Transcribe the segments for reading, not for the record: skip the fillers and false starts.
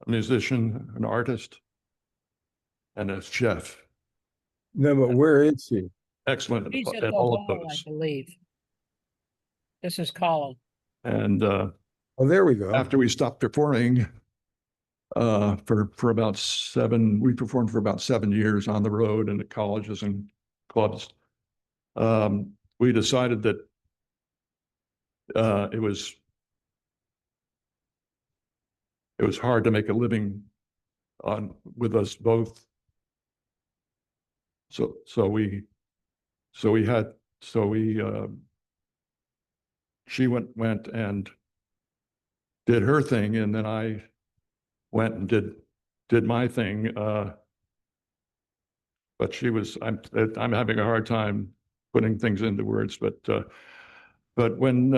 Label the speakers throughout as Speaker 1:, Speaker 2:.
Speaker 1: a musician, an artist, and a chef.
Speaker 2: No, but where is he?
Speaker 1: Excellent
Speaker 3: He's at
Speaker 1: at
Speaker 3: the
Speaker 1: all of
Speaker 3: hall, I
Speaker 1: those.
Speaker 3: believe. This is Colin.
Speaker 1: And
Speaker 2: Oh, there we go.
Speaker 1: after we stopped performing for about we performed for about 7 years on the road and at colleges and clubs. We decided that it was hard to make a living with us both. So she went and did her thing, and then I went and did my thing. But I'm having a hard time putting things into words. But when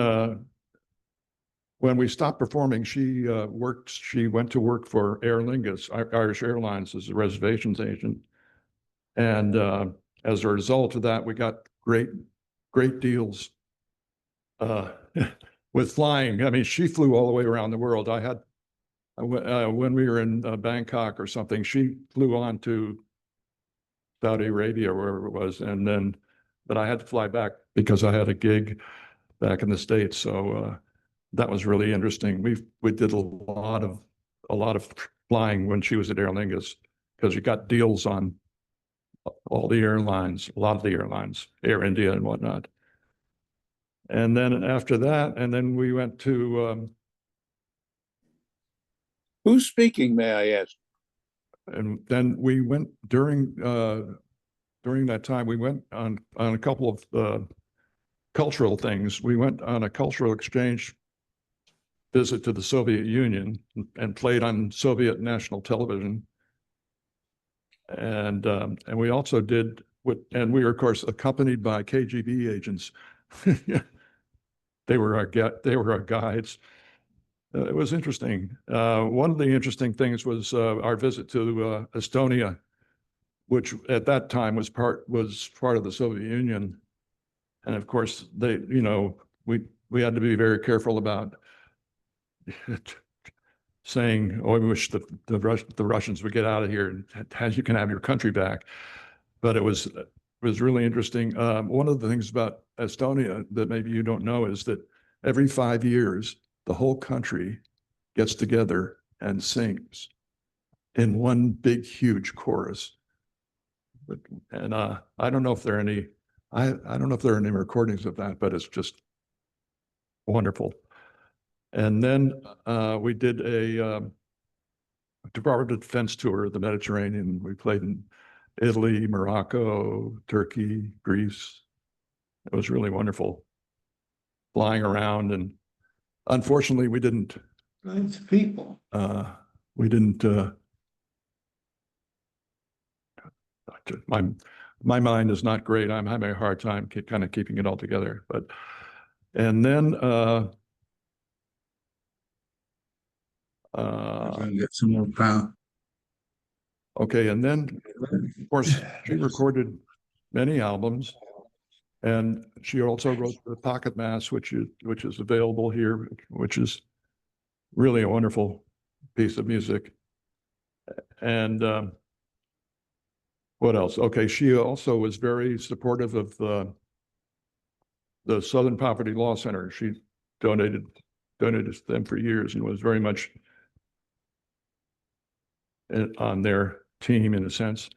Speaker 1: we stopped performing, she went to work for Aer Lingus, Irish Airlines, as a reservations agent. And as a result of that, we got great deals with flying. I mean, she flew all the way around the world. When we were in Bangkok or something, she flew on to Saudi Arabia, wherever it was, but I had to fly back because I had a gig back in the States. So that was really interesting. We did a lot of flying when she was at Aer Lingus, because you got deals on all the airlines, a lot of the airlines, Air India and whatnot. And then after that, and then we went to
Speaker 4: Who's speaking, may I ask?
Speaker 1: and then we went during that time, we went on a couple of cultural things. We went on a cultural exchange visit to the Soviet Union and played on Soviet national television. And we also did and we were, of course, accompanied by KGB agents. They were our guides. It was interesting. One of the interesting things was our visit to Estonia, which at that time was part of the Soviet Union. And of course, we had to be very careful about saying, "Oh, we wish the Russians would get out of here and you can have your country back." But it was really interesting. One of the things about Estonia that maybe you don't know is that every 5 years, the whole country gets together and sings in one big, huge chorus. And I don't know if there are any. I don't know if there are any recordings of that, but it's just wonderful. And then we did a Department of Defense tour of the Mediterranean. We played in Italy, Morocco, Turkey, Greece. It was really wonderful flying around. And unfortunately, we didn't.
Speaker 4: Nice people.
Speaker 1: We didn't. My mind is not great. I'm having a hard time kind of keeping it all together. And then
Speaker 4: Get some more power.
Speaker 1: okay, and then of course she recorded many albums, and she also wrote the Pocket Mass, which is available here, which is really a wonderful piece of music. And what else? Okay, she also was very supportive of the Southern Poverty Law Center. She donated to them for years and was very much on their team in a sense.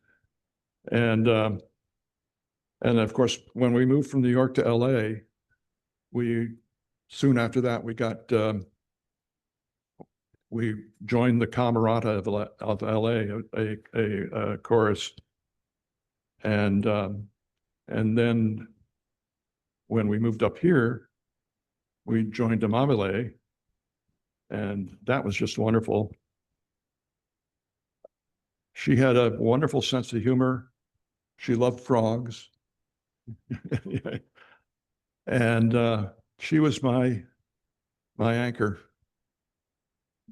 Speaker 1: And of course, when we moved from New York to LA, soon after that we joined the Camerata of LA, a chorus. And then when we moved up here, we joined Amabile, and that was just wonderful. She had a wonderful sense of humor. She loved frogs. And she was my anchor.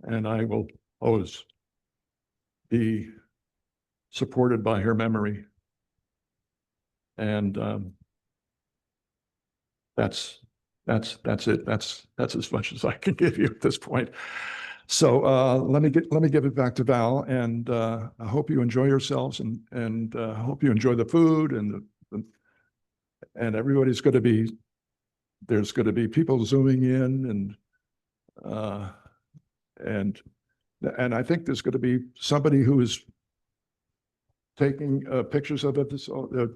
Speaker 1: And I will always be supported by her memory. And that's it. That's as much as I can give you at this point. So let me give it back to Val, and I hope you enjoy yourselves, and I hope you enjoy the food, and everybody's going to be, there's going to be people zooming in, uh, and and I think there's going to be somebody who is taking pictures of it,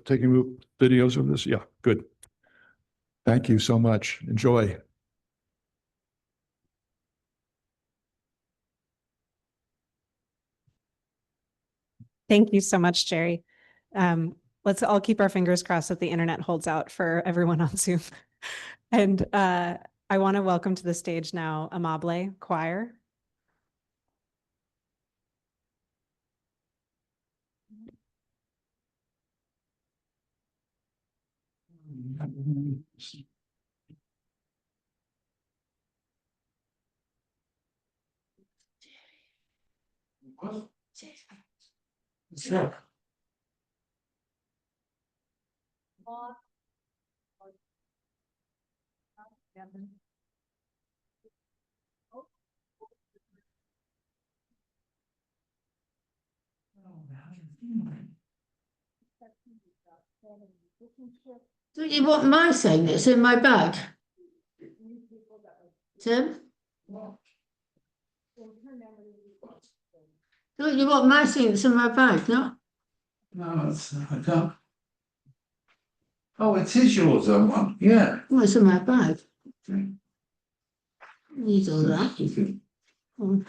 Speaker 1: taking videos of this. Yeah, good. Thank you so much. Enjoy.
Speaker 5: Thank you so much, Jerry. Let's all keep our fingers crossed that the internet holds out for everyone on Zoom. And I want to welcome to the stage now Amable Choir.
Speaker 6: Don't you want my thing that's in my bag? Tim? Don't you want my thing that's in my bag, no?
Speaker 4: No, I can't. Oh, it is yours, that one. Yeah.
Speaker 6: Well, it's in my bag. Need all that. Oh.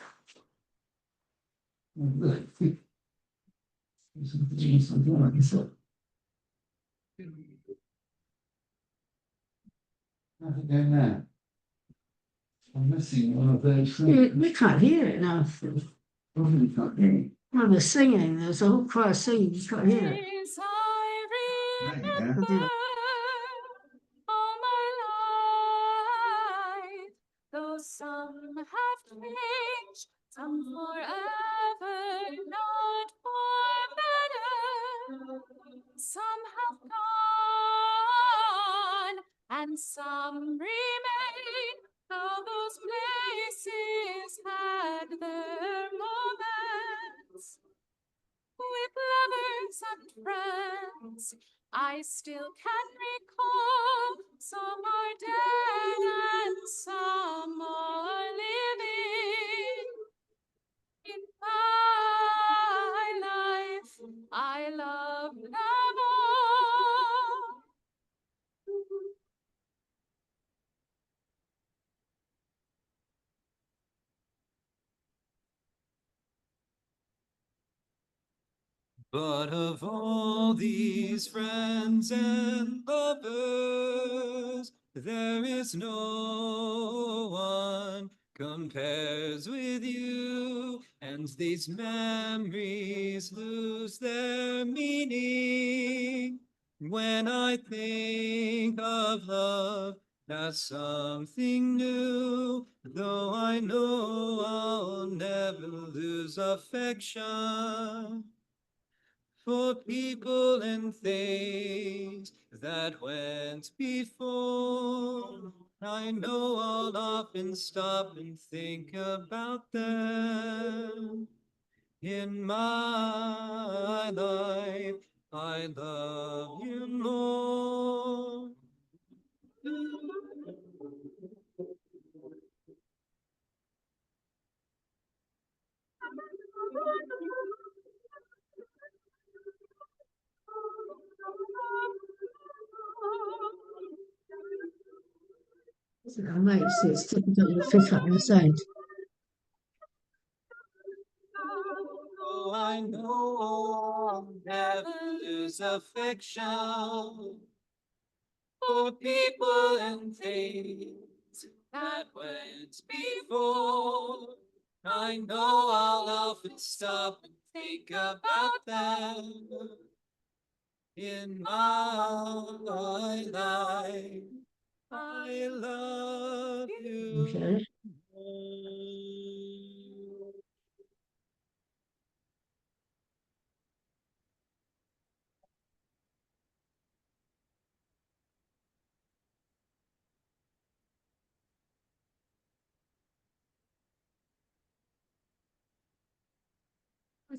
Speaker 4: I'm missing one of those.
Speaker 6: We can't hear it now.
Speaker 4: Probably can't hear it.
Speaker 6: Well, they're singing, there's a whole choir singing, you can't hear it.
Speaker 4: There you go.
Speaker 6: Yeah.
Speaker 7: All my life, though some have changed, some forever, not for better. Some have gone, and some remain, though those places had their moments. With lovers and friends, I still can recall, some are dead and some are living. In my life, I love them all.
Speaker 8: But of all these friends and lovers, there is no one compares with you, and these memories lose their meaning when I think of love as something new, though I know I'll never lose affection for people and things that went before. I know I'll often stop and think about them. In my life, I love you more.
Speaker 6: I might say it's difficult to pick up the sound.
Speaker 8: Oh, I know I'll never lose affection for people and things that went before. I know I'll often stop and think about them in my life. I love you.
Speaker 6: Okay.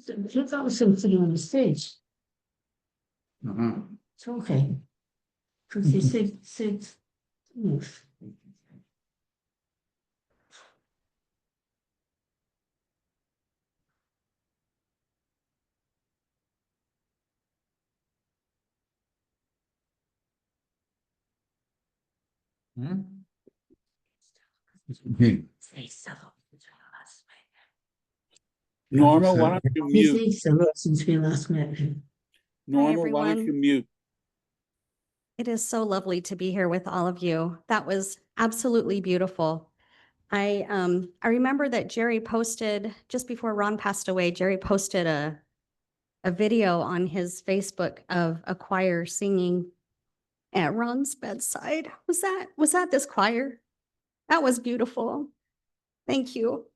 Speaker 6: Look, I was sitting on the stage.
Speaker 4: Uh-huh.
Speaker 6: It's okay. Because he said, move.
Speaker 4: Hmm?
Speaker 6: Say so.
Speaker 9: Norma, why don't you
Speaker 6: He
Speaker 9: mute?
Speaker 6: said so since we last met.
Speaker 9: Norma, why don't you
Speaker 10: everyone.
Speaker 9: mute?
Speaker 10: It is so lovely to be here with all of you. That was absolutely beautiful. I remember that Jerry posted, just before Ron passed away, Jerry posted a video on his Facebook of a choir singing at Ron's bedside. Was that this choir? That was beautiful. Thank you.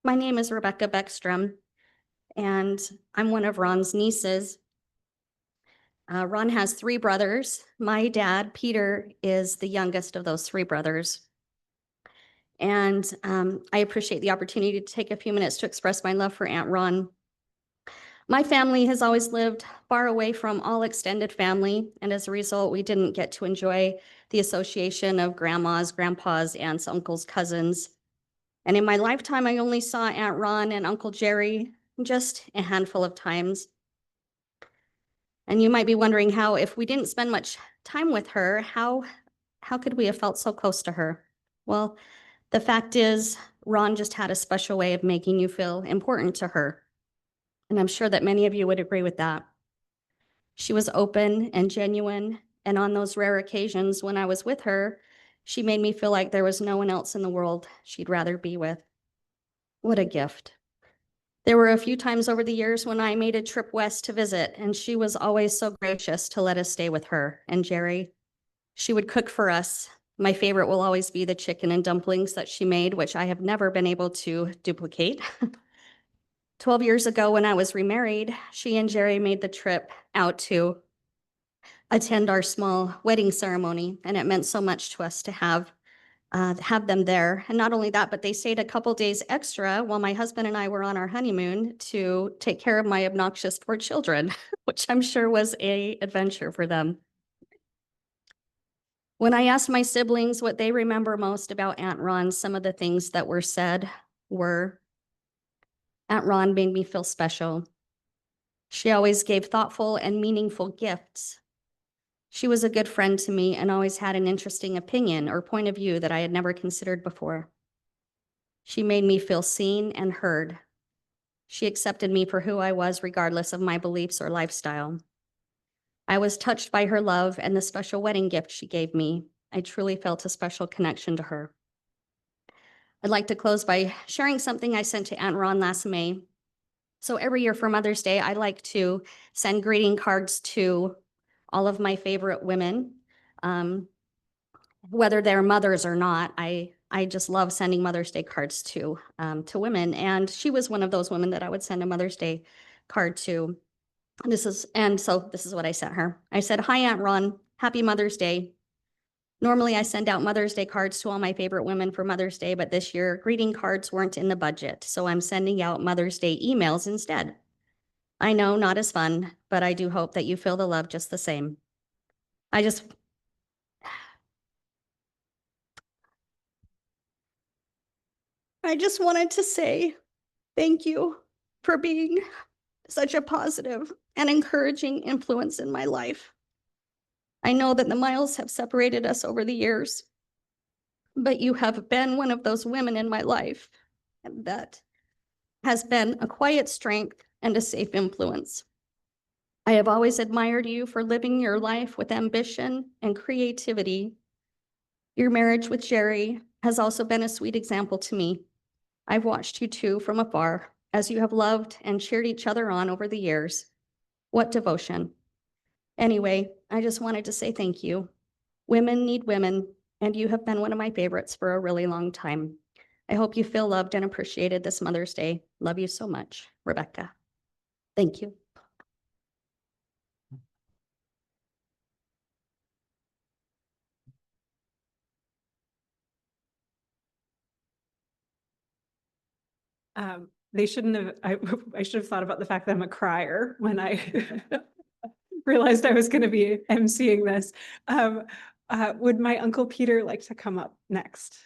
Speaker 10: My name is Rebecca Beckstrom, and I'm one of Ron's nieces. Ron has 3 brothers. My dad, Peter, is the youngest of those 3 brothers. And I appreciate the opportunity to take a few minutes to express my love for Aunt Ron. My family has always lived far away from all extended family, and as a result, we didn't get to enjoy the association of grandmas, grandpas, aunts, uncles, cousins. And in my lifetime, I only saw Aunt Ron and Uncle Jerry just a handful of times. And you might be wondering how, if we didn't spend much time with her, how could we have felt so close to her? Well, the fact is, Ron just had a special way of making you feel important to her. And I'm sure that many of you would agree with that. She was open and genuine, and on those rare occasions when I was with her, she made me feel like there was no one else in the world she'd rather be with. What a gift. There were a few times over the years when I made a trip west to visit, and she was always so gracious to let us stay with her and Jerry. She would cook for us. My favorite will always be the chicken and dumplings that she made, which I have never been able to duplicate. 12 years ago, when I was remarried, she and Jerry made the trip out to attend our small wedding ceremony, and it meant so much to us to have them there. And not only that, but they stayed a couple days extra while my husband and I were on our honeymoon to take care of my obnoxious 4 children, which I'm sure was an adventure for them. When I asked my siblings what they remember most about Aunt Ron, some of the things that were said were, Aunt Ron made me feel special. She always gave thoughtful and meaningful gifts. She was a good friend to me and always had an interesting opinion or point of view that I had never considered before. She made me feel seen and heard. She accepted me for who I was, regardless of my beliefs or lifestyle. I was touched by her love and the special wedding gift she gave me. I truly felt a special connection to her. I'd like to close by sharing something I sent to Aunt Ron last May. So every year for Mother's Day, I like to send greeting cards to all of my favorite women, whether they're mothers or not. I just love sending Mother's Day cards to women, and she was one of those women that I would send a Mother's Day card to. So this is what I sent her. I said, "Hi, Aunt Ron, happy Mother's Day. Normally, I send out Mother's Day cards to all my favorite women for Mother's Day, but this year, greeting cards weren't in the budget, so I'm sending out Mother's Day emails instead. I know, not as fun, but I do hope that you feel the love just the same. I just wanted to say thank you for being such a positive and encouraging influence in my life. I know that the miles have separated us over the years, but you have been one of those women in my life that has been a quiet strength and a safe influence. I have always admired you for living your life with ambition and creativity. Your marriage with Jerry has also been a sweet example to me. I've watched you two from afar as you have loved and cheered each other on over the years. What devotion. Anyway, I just wanted to say thank you. Women need women, and you have been one of my favorites for a really long time. I hope you feel loved and appreciated this Mother's Day. Love you so much, Rebecca. Thank you.
Speaker 5: They shouldn't have, I should have thought about the fact that I'm a crier when I realized I was going to be emceeing this. Would my Uncle Peter like to come up next?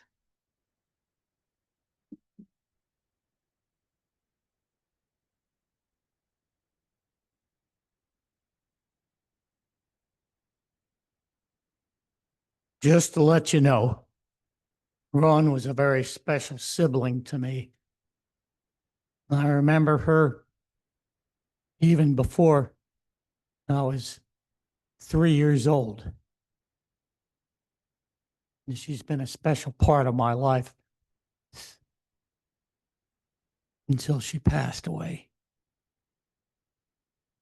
Speaker 11: Just to let you know, Raun was a very special sibling to me. I remember her even before I was 3 years old. And she's been a special part of my life until she passed away.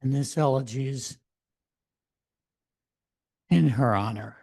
Speaker 11: And this elegy is in her honor.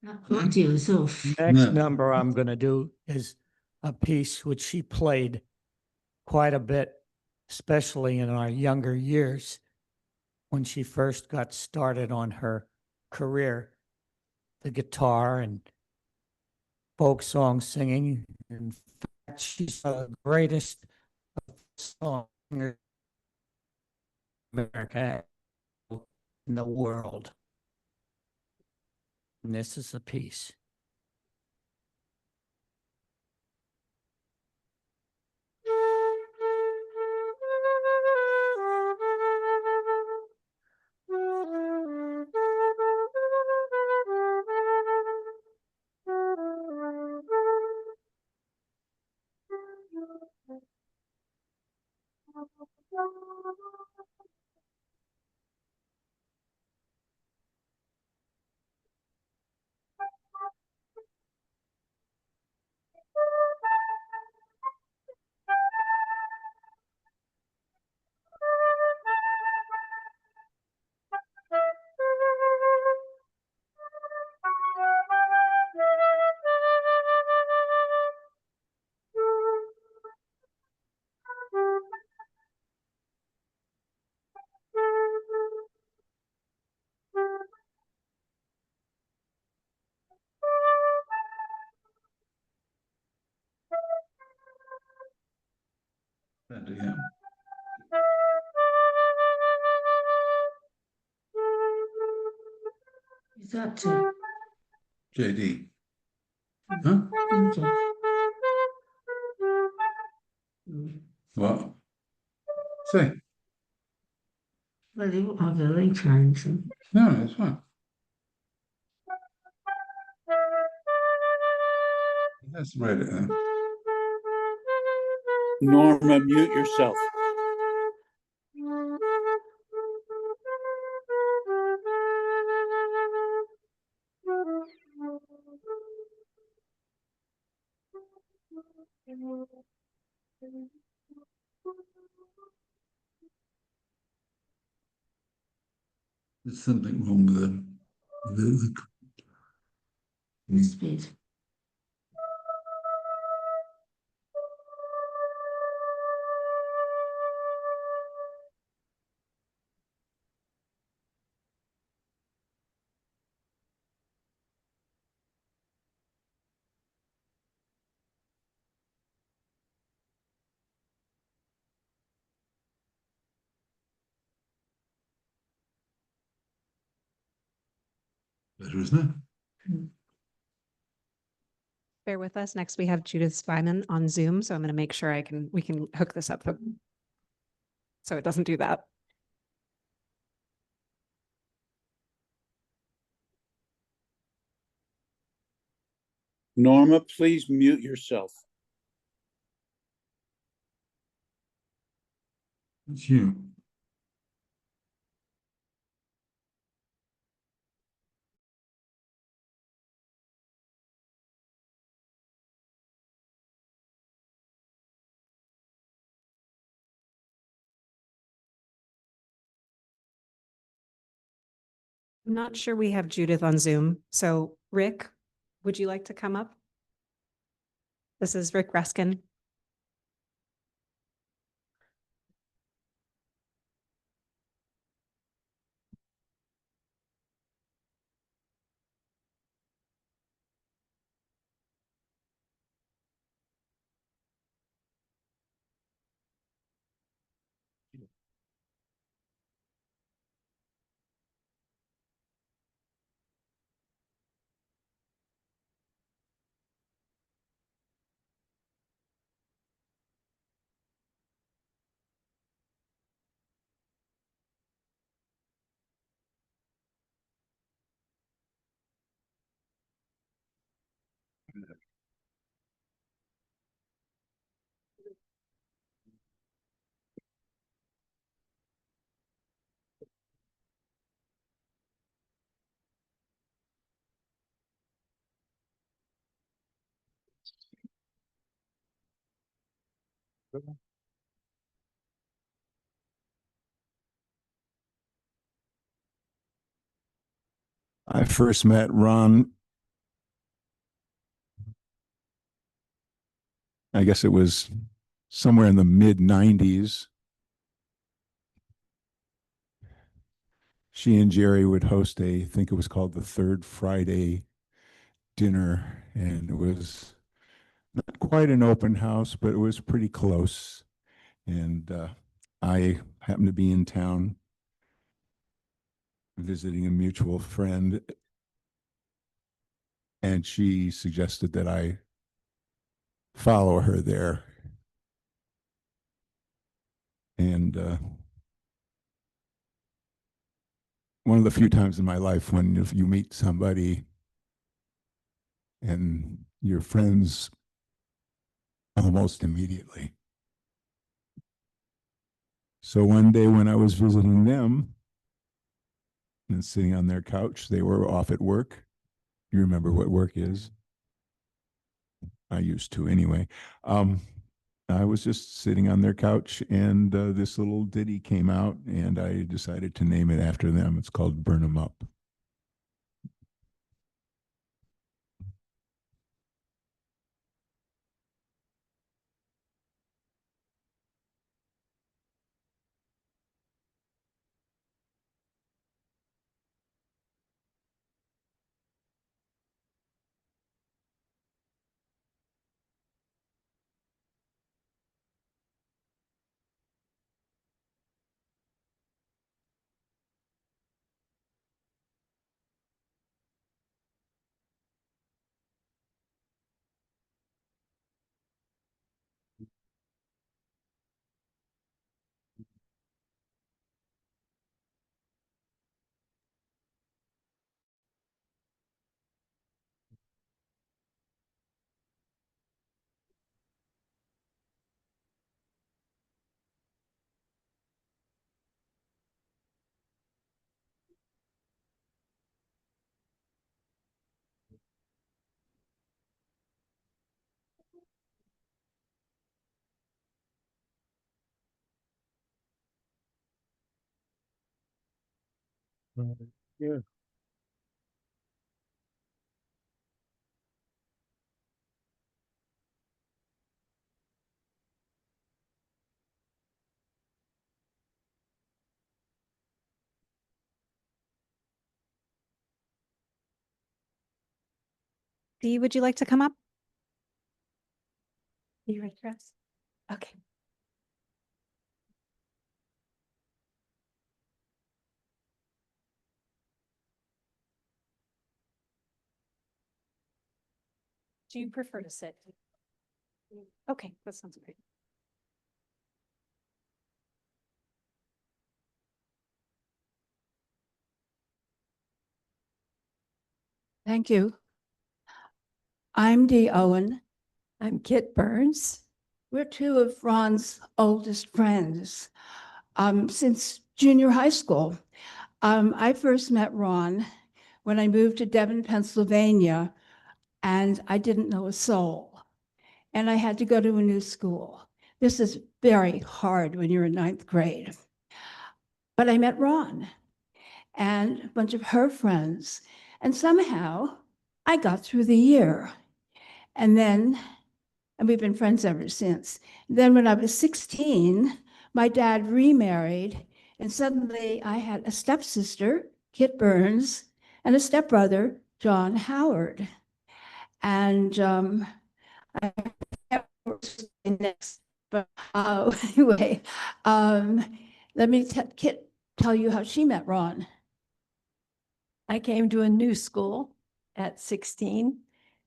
Speaker 11: Next number I'm going to do is a piece which she played quite a bit, especially in our younger years when she first got started on her career, the guitar and folk song singing. In fact, she's the greatest song singer in America in the world. And this is a piece.
Speaker 4: Better, yeah.
Speaker 6: Is that
Speaker 4: JD. Huh?
Speaker 6: okay.
Speaker 4: What? Say.
Speaker 6: Well, they won't have the light on, so.
Speaker 4: No, it's fine. Let's read it then.
Speaker 9: Norma, mute yourself.
Speaker 4: There's something wrong with them.
Speaker 6: This bit.
Speaker 4: Better, isn't it?
Speaker 5: Bear with us. Next, we have Judith Svyman on Zoom, so I'm going to make sure we can hook this up so it doesn't do that.
Speaker 9: Norma, please mute yourself.
Speaker 4: It's you.
Speaker 5: I'm not sure we have Judith on Zoom. So Rick, would you like to come up? This is Rick Reskin.
Speaker 12: I first met Ron, I guess it was somewhere in the mid-90s. She and Jerry would host I think it was called the Third Friday dinner, and it was not quite an open house, but it was pretty close. And I happened to be in town visiting a mutual friend, and she suggested that I follow her there. And one of the few times in my life when if you meet somebody and you're friends almost immediately. So one day when I was visiting them and sitting on their couch, they were off at work. You remember what work is? I used to anyway. I was just sitting on their couch, and this little ditty came out, and I decided to name it after them. It's called Burnham Up.
Speaker 2: Yeah.
Speaker 5: Dee, would you like to come up? You ready for us? Okay. Do you prefer to sit? Okay, that sounds great.
Speaker 13: Thank you. I'm Dee Owen. I'm Kit Burns. We're two of Ron's oldest friends since junior high school. I first met Ron when I moved to Devon, Pennsylvania, and I didn't know a soul. And I had to go to a new school. This is very hard when you're in ninth grade. But I met Ron and a bunch of her friends, and somehow I got through the year. And we've been friends ever since. Then when I was 16, my dad remarried, and suddenly I had a stepsister, Kit Burns, and a stepbrother, John Howard. And I next, but anyway, let me Kit tell you how she met Ron.
Speaker 14: I came to a new school at 16,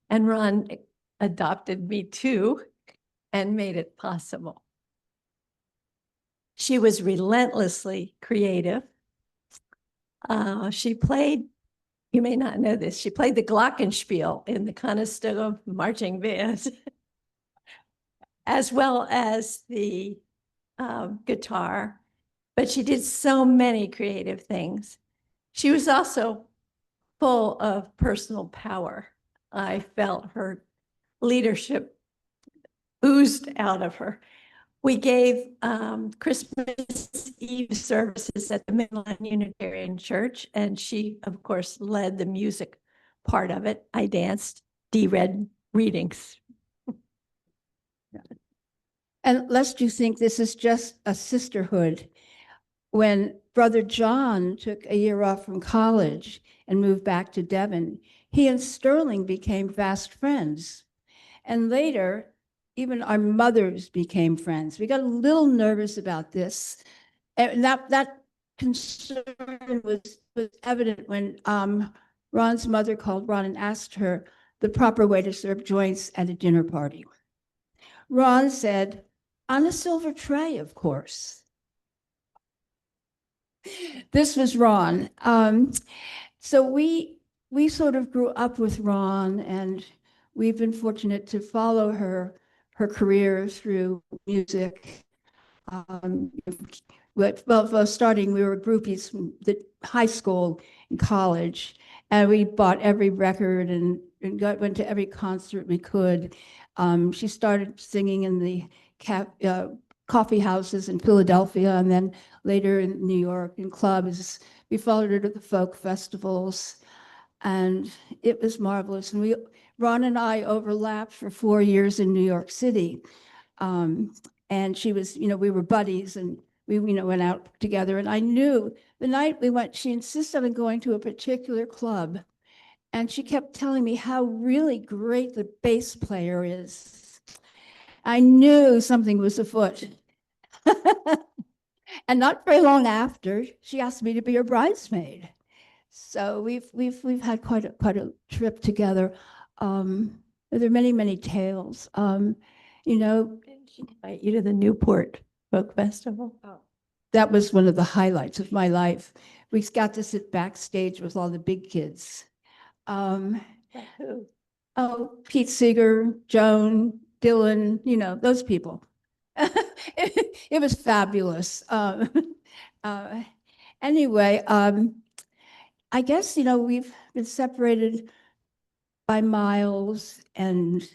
Speaker 14: and Ron adopted me too and made it possible. She was relentlessly creative. She played, you may not know this, she played the glockenspiel in the Conestoga Marching Band, as well as the guitar, but she did so many creative things. She was also full of personal power. I felt her leadership oozed out of her. We gave Christmas Eve services at the Midland Unitarian Church, and she, of course, led the music part of it. I danced, Dee read readings.
Speaker 13: And lest you think this is just a sisterhood, when Brother John took a year off from college and moved back to Devon, he and Sterling became fast friends. And later, even our mothers became friends. We got a little nervous about this. And that concern was evident when Ron's mother called Ron and asked her the proper way to serve joints at a dinner party. Ron said, on a silver tray, of course. This was Ron. So we sort of grew up with Ron, and we've been fortunate to follow her career through music. Well, starting, we were groupies from the high school and college, and we bought every record and went to every concert we could. She started singing in the coffee houses in Philadelphia, and then later in New York in clubs. We followed her to the folk festivals, and it was marvelous. And Ron and I overlapped for 4 years in New York City. And she was, we were buddies, and we, went out together. And I knew the night we went, she insisted on going to a particular club. And she kept telling me how really great the bass player is. I knew something was afoot. And not very long after, she asked me to be her bridesmaid. So we've had quite a trip together. There are many tales.
Speaker 14: Invite you to the Newport Folk Festival.
Speaker 13: Oh. That was one of the highlights of my life. We got to sit backstage with all the big kids.
Speaker 14: Like who?
Speaker 13: Oh, Pete Seeger, Joan, Dylan, those people. It was fabulous. Anyway, I guess, we've been separated by miles and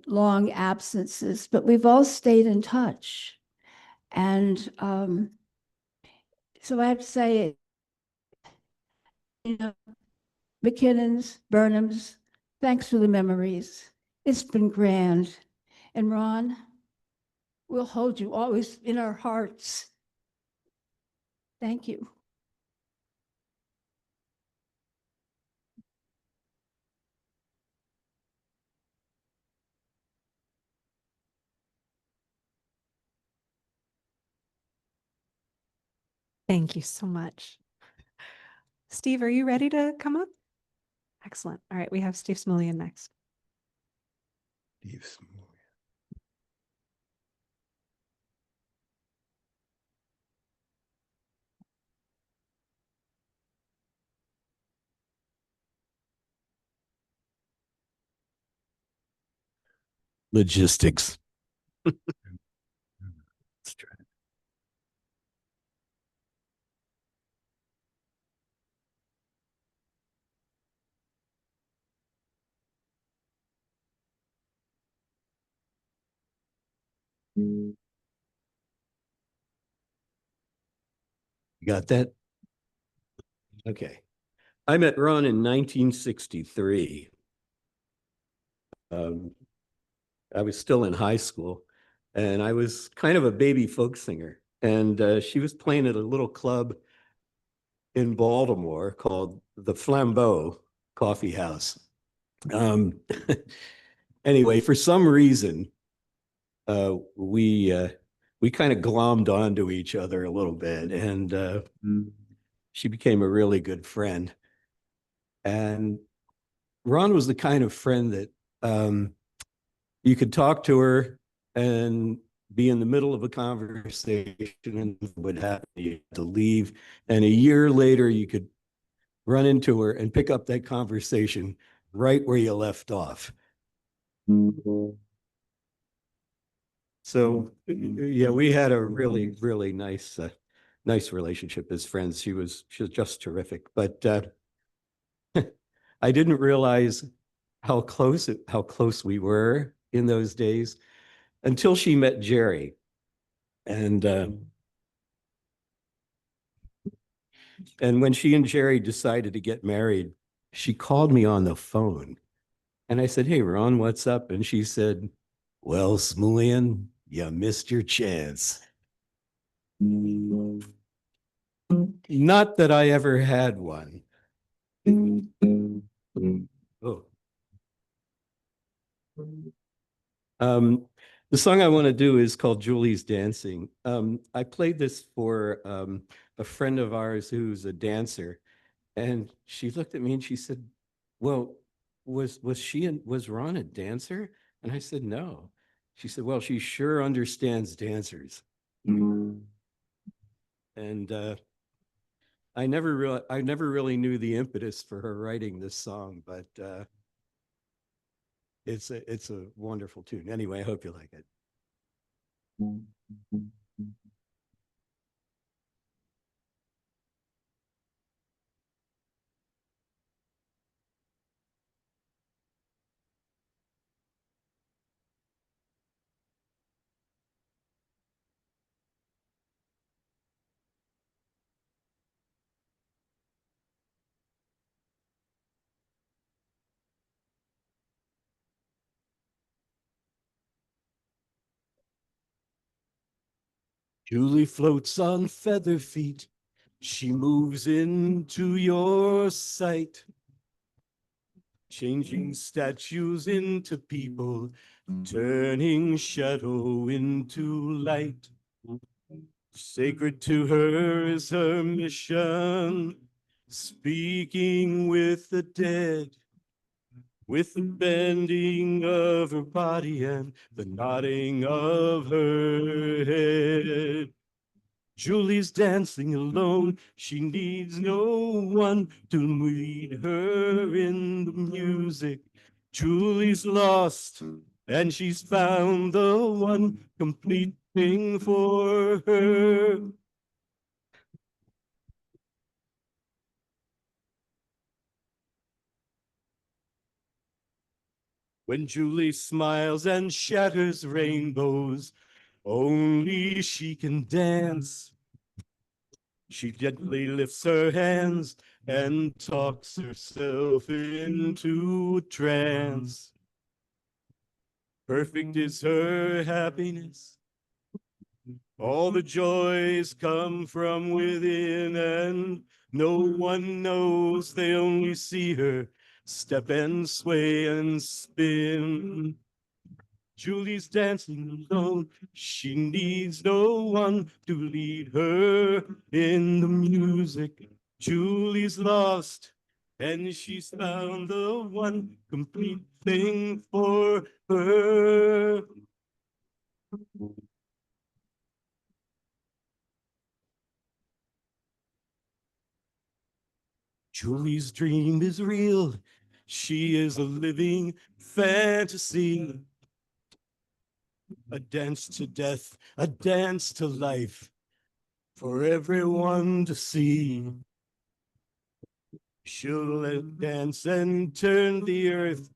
Speaker 13: long absences, but we've all stayed in touch. And so I have to say, McKinnons, Burnhams, thanks for the memories. It's been grand. And Ron, we'll hold you always in our hearts. Thank you.
Speaker 5: Thank you so much. Steve, are you ready to come up? Excellent. All right, we have Steve Smulian next.
Speaker 12: Steve Smulian.
Speaker 15: Logistics. Let's try it. You got that? Okay. I met Ron in 1963. I was still in high school, and I was kind of a baby folk singer. And she was playing at a little club in Baltimore called the Flambeau Coffee House. Anyway, for some reason, we kind of glommed onto each other a little bit, and she became a really good friend. And Ron was the kind of friend that you could talk to her and be in the middle of a conversation and would happen, you had to leave. And a year later, you could run into her and pick up that conversation right where you left off. So yeah, we had a really, really nice relationship as friends. She was just terrific. But I didn't realize how close we were in those days until she met Jerry. And when she and Jerry decided to get married, she called me on the phone. And I said, "Hey, Ron, what's up?" And she said, "Well, Smulian, you missed your chance." Not that I ever had one. Oh. The song I want to do is called Julie's Dancing. I played this for a friend of ours who's a dancer, and she looked at me and she said, "Well, was Ron a dancer?" And I said, "No." She said, "Well, she sure understands dancers." And I never really knew the impetus for her writing this song, but it's a wonderful tune. Anyway, I hope you like it. Julie floats on feather feet. She moves into your sight, changing statues into people, turning shadow into light. Sacred to her is her mission, speaking with the dead, with the bending of her body and the nodding of her head. Julie's dancing alone. She needs no one to lead her in the music. Julie's lost and she's found the one complete thing for her. When Julie smiles and shatters rainbows, only she can dance.
Speaker 16: She gently lifts her hands and talks herself into a trance. Perfect is her happiness. All the joys come from within, and no one knows. They only see her step and sway and spin. Julie's dancing alone. She needs no one to lead her in the music. Julie's lost, and she's found the one complete thing for her. Julie's dream is real. She is a living fantasy. A dance to death, a dance to life, for everyone to see. She'll dance and turn the earth,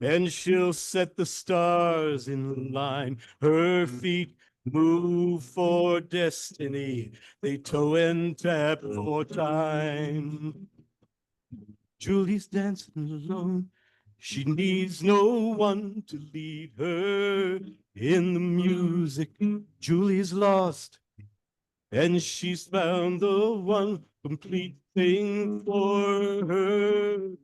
Speaker 16: and she'll set the stars in line. Her feet move for destiny. They toe and tap for time. Julie's dancing alone. She needs no one to lead her in the music. Julie's lost, and she's found the one complete thing for her.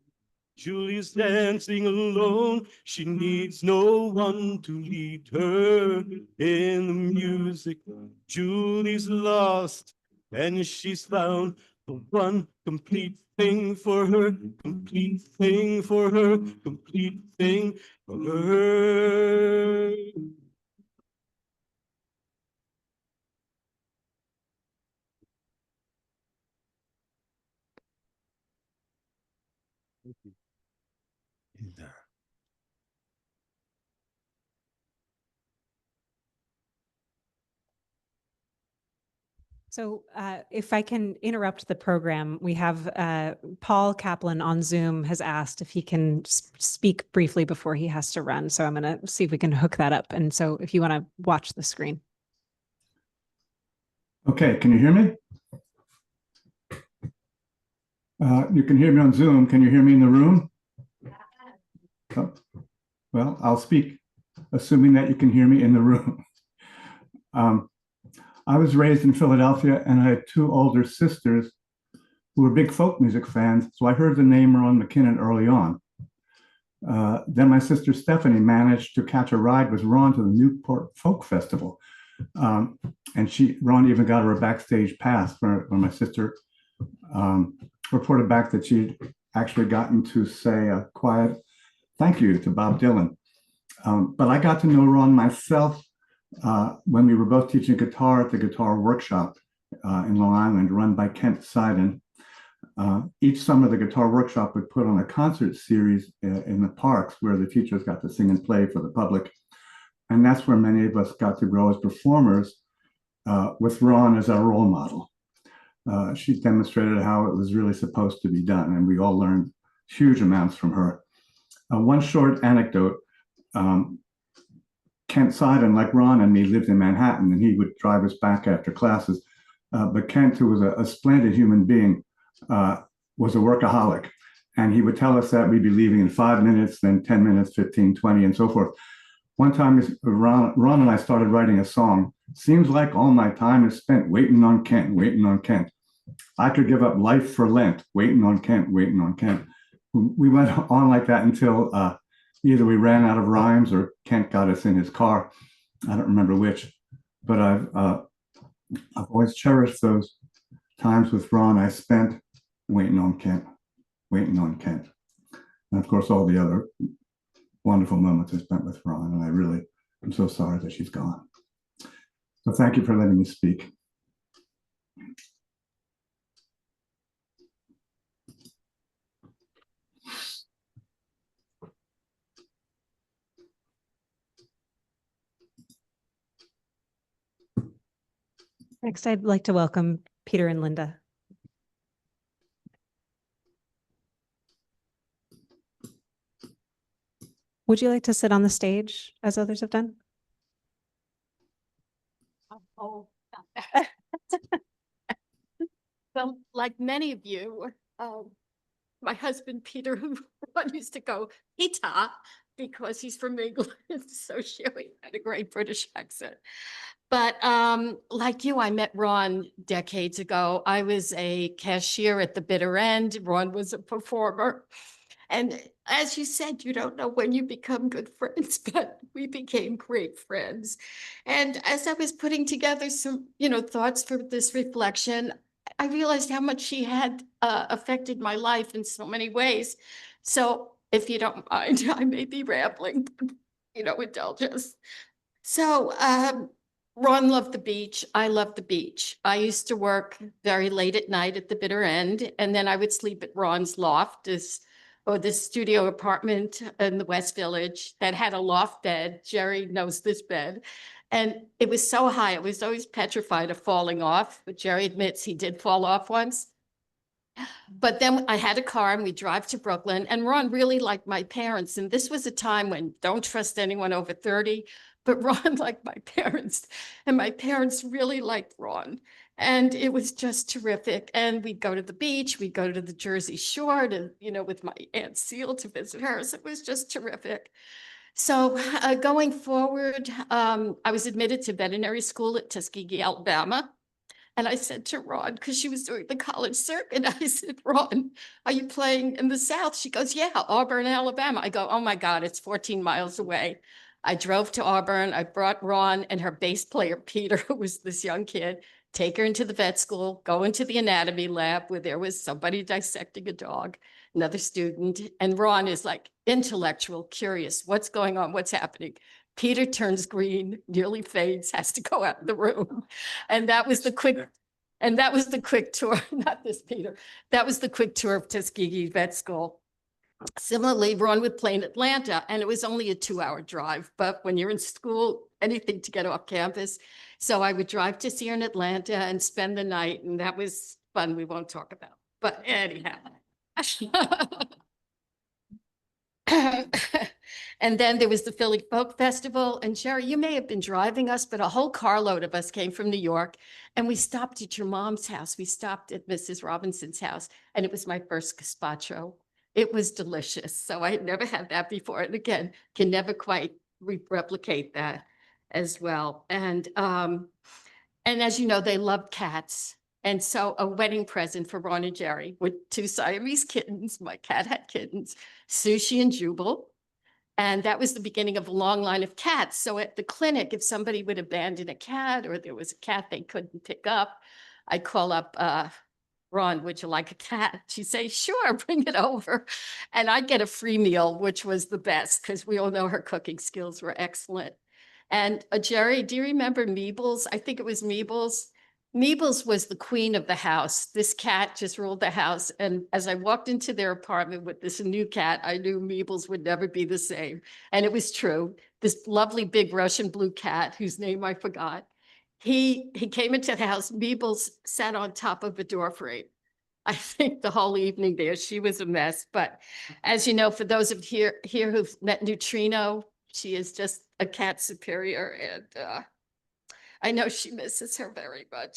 Speaker 16: Julie's dancing alone. She needs no one to lead her in the music. Julie's lost, and she's found the one complete thing for her, complete thing for her, complete thing for her.
Speaker 5: So if I can interrupt the program, we have Paul Kaplan on Zoom has asked if he can speak briefly before he has to run. So I'm going to see if we can hook that up. And so if you want to watch the screen.
Speaker 17: Okay, can you hear me? You can hear me on Zoom. Can you hear me in the room? Oh, well, I'll speak, assuming that you can hear me in the room. I was raised in Philadelphia, and I had two older sisters who were big folk music fans, so I heard the name Raun MacKinnon early on. Then my sister Stephanie managed to catch a ride with Raun to the Newport Folk Festival. And Raun even got her a backstage pass when my sister reported back that she'd actually gotten to say a quiet thank you to Bob Dylan. But I got to know Raun myself when we were both teaching guitar at the guitar workshop in Long Island, run by Kent Seiden. Each summer, the guitar workshop would put on a concert series in the parks where the teachers got to sing and play for the public. And that's where many of us got to grow as performers with Raun as our role model. She demonstrated how it was really supposed to be done, and we all learned huge amounts from her. One short anecdote, Kent Seiden, like Raun and me, lived in Manhattan, and he would drive us back after classes. But Kent, who was a splendid human being, was a workaholic. And he would tell us that we'd be leaving in 5 minutes, then 10 minutes, 15, 20, and so forth. One time, Raun and I started writing a song. Seems like all my time is spent waiting on Kent, waiting on Kent. I could give up life for Lent, waiting on Kent, waiting on Kent. We went on like that until either we ran out of rhymes or Kent got us in his car. I don't remember which, but I've always cherished those times with Raun I spent waiting on Kent, waiting on Kent. And of course, all the other wonderful moments I spent with Raun, and I really am so sorry that she's gone. So thank you for letting me speak.
Speaker 5: Next, I'd like to welcome Peter and Linda. Would you like to sit on the stage as others have done?
Speaker 13: Oh,
Speaker 18: Well, like many of you, my husband Peter, who Ron used to go Peter because he's from England, so Sherry had a great British accent. But like you, I met Ron decades ago. I was a cashier at the bitter end. Ron was a performer. And as you said, you don't know when you become good friends, but we became great friends. And as I was putting together some, thoughts for this reflection, I realized how much she had affected my life in so many ways. So if you don't mind, I may be rambling, indulge us. So Ron loved the beach. I loved the beach. I used to work very late at night at the bitter end, and then I would sleep at Ron's loft, or this studio apartment in the West Village that had a loft bed. Jerry knows this bed. And it was so high, I was always petrified of falling off, but Jerry admits he did fall off once. But then I had a car and we drive to Brooklyn, and Ron really liked my parents. And this was a time when don't trust anyone over 30, but Ron liked my parents, and my parents really liked Ron. And it was just terrific. And we'd go to the beach, we'd go to the Jersey Shore to, with my Aunt Seal to visit her. So it was just terrific. So going forward, I was admitted to veterinary school at Tuskegee, Alabama. And I said to Ron, because she was doing the college circuit, I said, Ron, are you playing in the South? She goes, yeah, Auburn, Alabama. I go, oh my God, it's 14 miles away. I drove to Auburn. I brought Ron and her bass player, Peter, who was this young kid, take her into the vet school, go into the anatomy lab where there was somebody dissecting a dog, another student. And Ron is like intellectual, curious, what's going on, what's happening? Peter turns green, nearly faints, has to go out of the room. And that was the quick tour, not this Peter. That was the quick tour of Tuskegee Vet School. Similarly, Ron would play in Atlanta, and it was only a 2-hour drive. But when you're in school, anything to get off campus. So I would drive to see her in Atlanta and spend the night. And that was fun we won't talk about. But anyhow. And then there was the Philly Folk Festival. And Jerry, you may have been driving us, but a whole carload of us came from New York. And we stopped at your mom's house. We stopped at Mrs. Robinson's house. And it was my first gazpacho. It was delicious. So I had never had that before. And again, can never quite replicate that as well. And as you know, they loved cats. And so a wedding present for Ron and Jerry with 2 Siamese kittens. My cat had kittens, Sushi and Jubal. And that was the beginning of a long line of cats. So at the clinic, if somebody would abandon a cat or there was a cat they couldn't pick up, I'd call up Ron, would you like a cat? She'd say, sure, bring it over. And I'd get a free meal, which was the best because we all know her cooking skills were excellent. And Jerry, do you remember Meebles? I think it was Meebles. Meebles was the queen of the house. This cat just ruled the house. And as I walked into their apartment with this new cat, I knew Meebles would never be the same. And it was true. This lovely big Russian blue cat, whose name I forgot, he came into the house. Meebles sat on top of a door frame. I think the whole evening there, she was a mess. But as you know, for those of here who've met Neutrino, she is just a cat superior. And I know she misses her very much.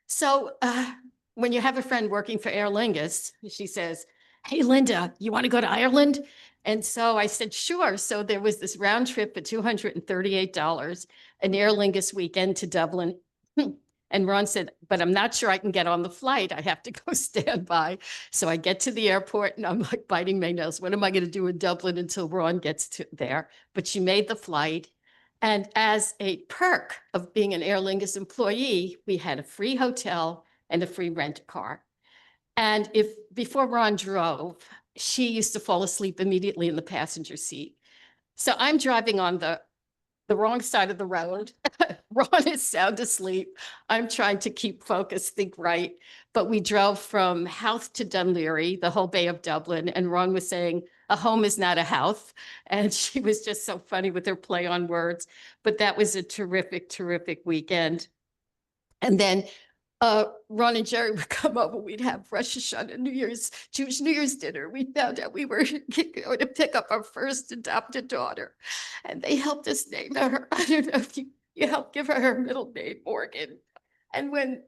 Speaker 18: So when you have a friend working for Aer Lingus, she says, hey, Linda, you want to go to Ireland? And so I said, sure. So there was this round trip for $238, an Aer Lingus weekend to Dublin. And Ron said, but I'm not sure I can get on the flight. I have to go stand by. So I get to the airport and I'm like biting my nails. What am I going to do in Dublin until Ron gets to there? But she made the flight. And as a perk of being an Aer Lingus employee, we had a free hotel and a free rent car. And before Ron drove, she used to fall asleep immediately in the passenger seat. So I'm driving on the wrong side of the road. Ron is sound asleep. I'm trying to keep focus, think right. But we drove from Howth to Dunleary, the whole Bay of Dublin. And Ron was saying, a home is not a house. And she was just so funny with her play on words. But that was a terrific, terrific weekend. And then Ron and Jerry would come over. We'd have Rosh Hashanah, Jewish New Year's dinner. We found out we were going to pick up our first adopted daughter. And they helped us name her. I don't know if you helped give her middle name, Morgan. And when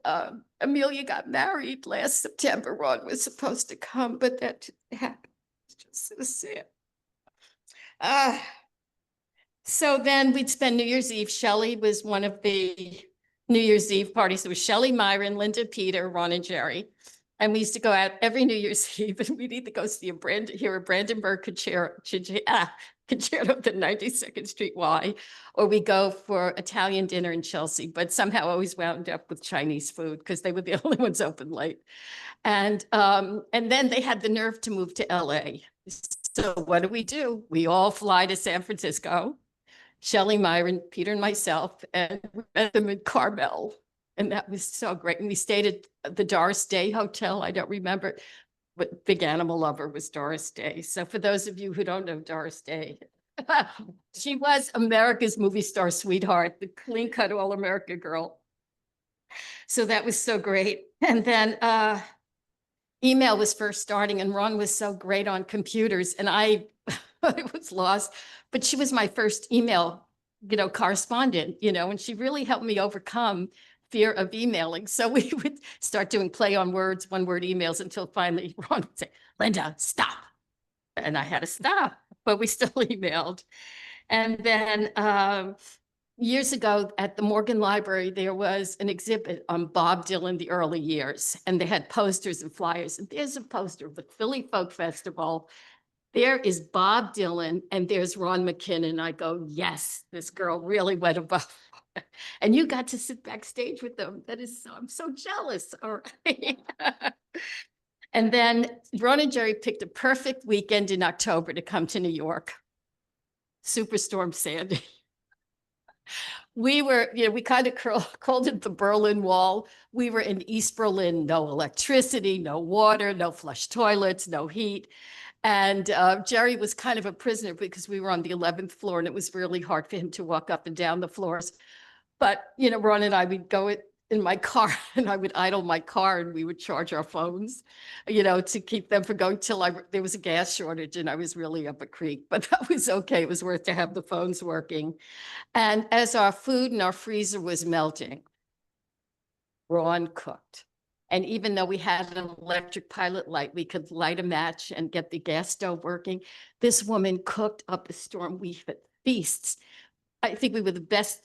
Speaker 18: Amelia got married last September, Ron was supposed to come, but that didn't happen. It's just so sad. So then we'd spend New Year's Eve. Shelley was one of the New Year's Eve parties. It was Shelley, Myron, Linda, Peter, Ron, and Jerry. And we used to go out every New Year's Eve, and we'd either go see hear a Brandenburg concerto at 92nd Street Y, or we go for Italian dinner in Chelsea, but somehow always wound up with Chinese food because they were the only ones open late. And then they had the nerve to move to LA. So what do? We all fly to San Francisco. Shelley, Myron, Peter, and myself, and we met them in Carmel. And that was so great. And we stayed at the Doris Day Hotel. I don't remember, but Big Animal Lover was Doris Day. So for those of you who don't know Doris Day, she was America's movie star sweetheart, the clean-cut all-America girl. So that was so great. And then email was first starting, and Ron was so great on computers, and I was lost. But she was my first email, correspondent, and she really helped me overcome fear of emailing. So we would start doing play on words, one-word emails, until finally Ron would say, "Linda, stop." And I had to stop, but we still emailed. And then years ago at the Morgan Library, there was an exhibit on Bob Dylan, the early years, and they had posters and flyers. And there's a poster of the Philly Folk Festival. There is Bob Dylan, and there's Raun MacKinnon. I go, yes, this girl really went above. And you got to sit backstage with them. I'm so jealous. All right. And then Ron and Jerry picked a perfect weekend in October to come to New York. Superstorm Sandy. We were, we kind of called it the Berlin Wall. We were in East Berlin, no electricity, no water, no flush toilets, no heat. And Jerry was kind of a prisoner because we were on the 11th floor and it was really hard for him to walk up and down the floors. But, Ron and I would go in my car and I would idle my car and we would charge our phones, to keep them from going till there was a gas shortage and I was really up a creek, but that was okay. It was worth to have the phones working. And as our food in our freezer was melting, Ron cooked. And even though we had an electric pilot light, we could light a match and get the gas stove working. This woman cooked up a storm. We had feasts. I think we were the best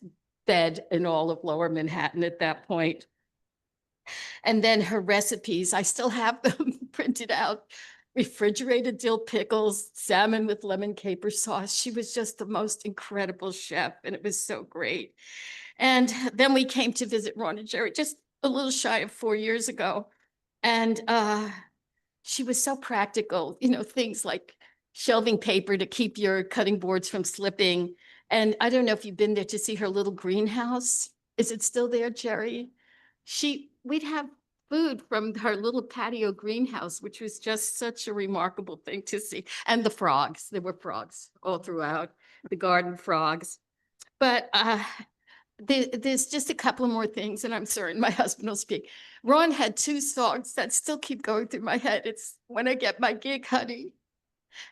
Speaker 18: fed in all of Lower Manhattan at that point. And then her recipes, I still have them printed out. Refrigerated dill pickles, salmon with lemon caper sauce. She was just the most incredible chef, and it was so great. And then we came to visit Ron and Jerry just a little shy of 4 years ago. And she was so practical, things like shelving paper to keep your cutting boards from slipping. And I don't know if you've been there to see her little greenhouse. Is it still there, Jerry? We'd have food from her little patio greenhouse, which was just such a remarkable thing to see. And the frogs, there were frogs all throughout, the garden frogs. But there's just a couple more things, and I'm sorry, my husband will speak. Ron had 2 songs that still keep going through my head. It's When I Get My Gig, Honey,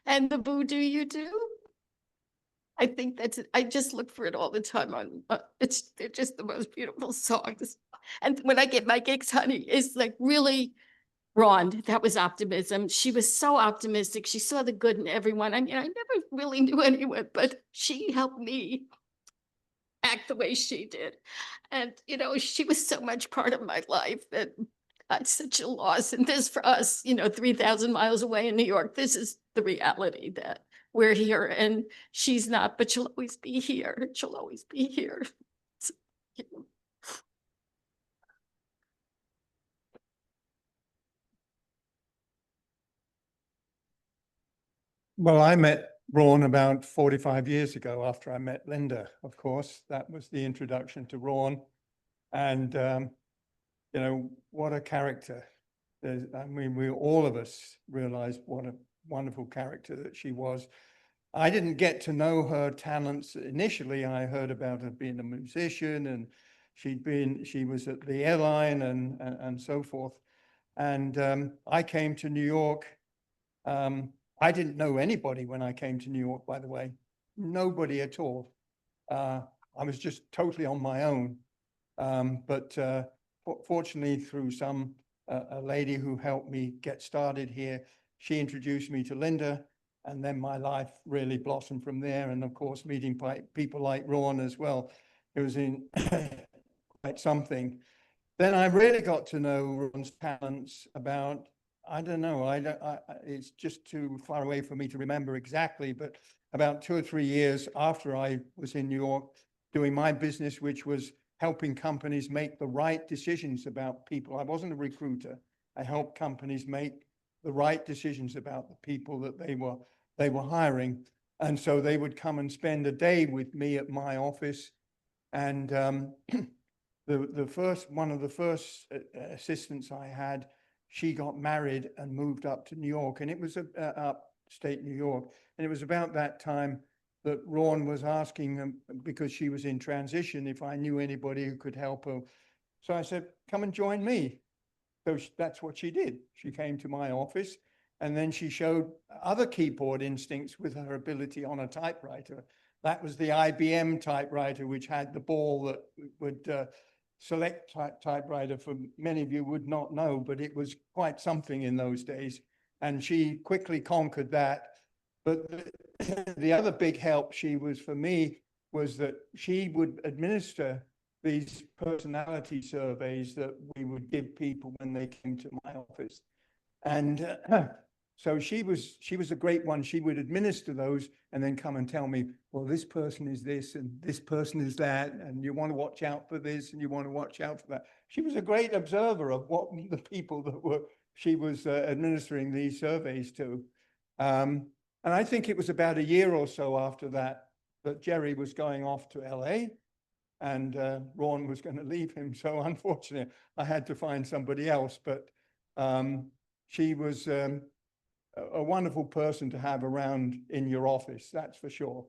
Speaker 18: and The Boo Do You Do. I think that's it. I just look for it all the time on, they're just the most beautiful songs. And When I Get My Gigs, Honey is like really, Ron, that was optimism. She was so optimistic. She saw the good in everyone. I mean, I never really knew anyone, but she helped me act the way she did. And, she was so much part of my life that it's such a loss. And this for us, 3,000 miles away in New York, this is the reality that we're here and she's not, but she'll always be here. She'll always be here. So,
Speaker 19: Well, I met Raun about 45 years ago after I met Linda, of course. That was the introduction to Raun. And, what a character. We all of us realized what a wonderful character that she was. I didn't get to know her talents initially. I heard about her being a musician and she was at the airline and so forth. And I came to New York. I didn't know anybody when I came to New York, by the way, nobody at all. I was just totally on my own. But fortunately through a lady who helped me get started here, she introduced me to Linda, and then my life really blossomed from there. And of course, meeting people like Raun as well, it was quite something. Then I really got to know Raun's talents about, I don't know, it's just too far away for me to remember exactly, but about 2 or 3 years after I was in New York doing my business, which was helping companies make the right decisions about people. I wasn't a recruiter. I helped companies make the right decisions about the people that they were hiring. And so they would come and spend a day with me at my office. And one of the first assistants I had, she got married and moved up to New York, and it was upstate New York. And it was about that time that Raun was asking, because she was in transition, if I knew anybody who could help her. So I said, come and join me. So that's what she did. She came to my office, and then she showed other keyboard instincts with her ability on a typewriter. That was the IBM typewriter, which had the ball that would select typewriter. For many of you would not know, but it was quite something in those days. And she quickly conquered that. But the other big help she was for me was that she would administer these personality surveys that we would give people when they came to my office. And so she was a great one. She would administer those and then come and tell me, well, this person is this and this person is that, and you want to watch out for this and you want to watch out for that. She was a great observer of what the people that she was administering these surveys to. And I think it was about a year or so after that Jerry was going off to LA, and Raun was going to leave him. So unfortunately, I had to find somebody else. But she was a wonderful person to have around in your office, that's for sure,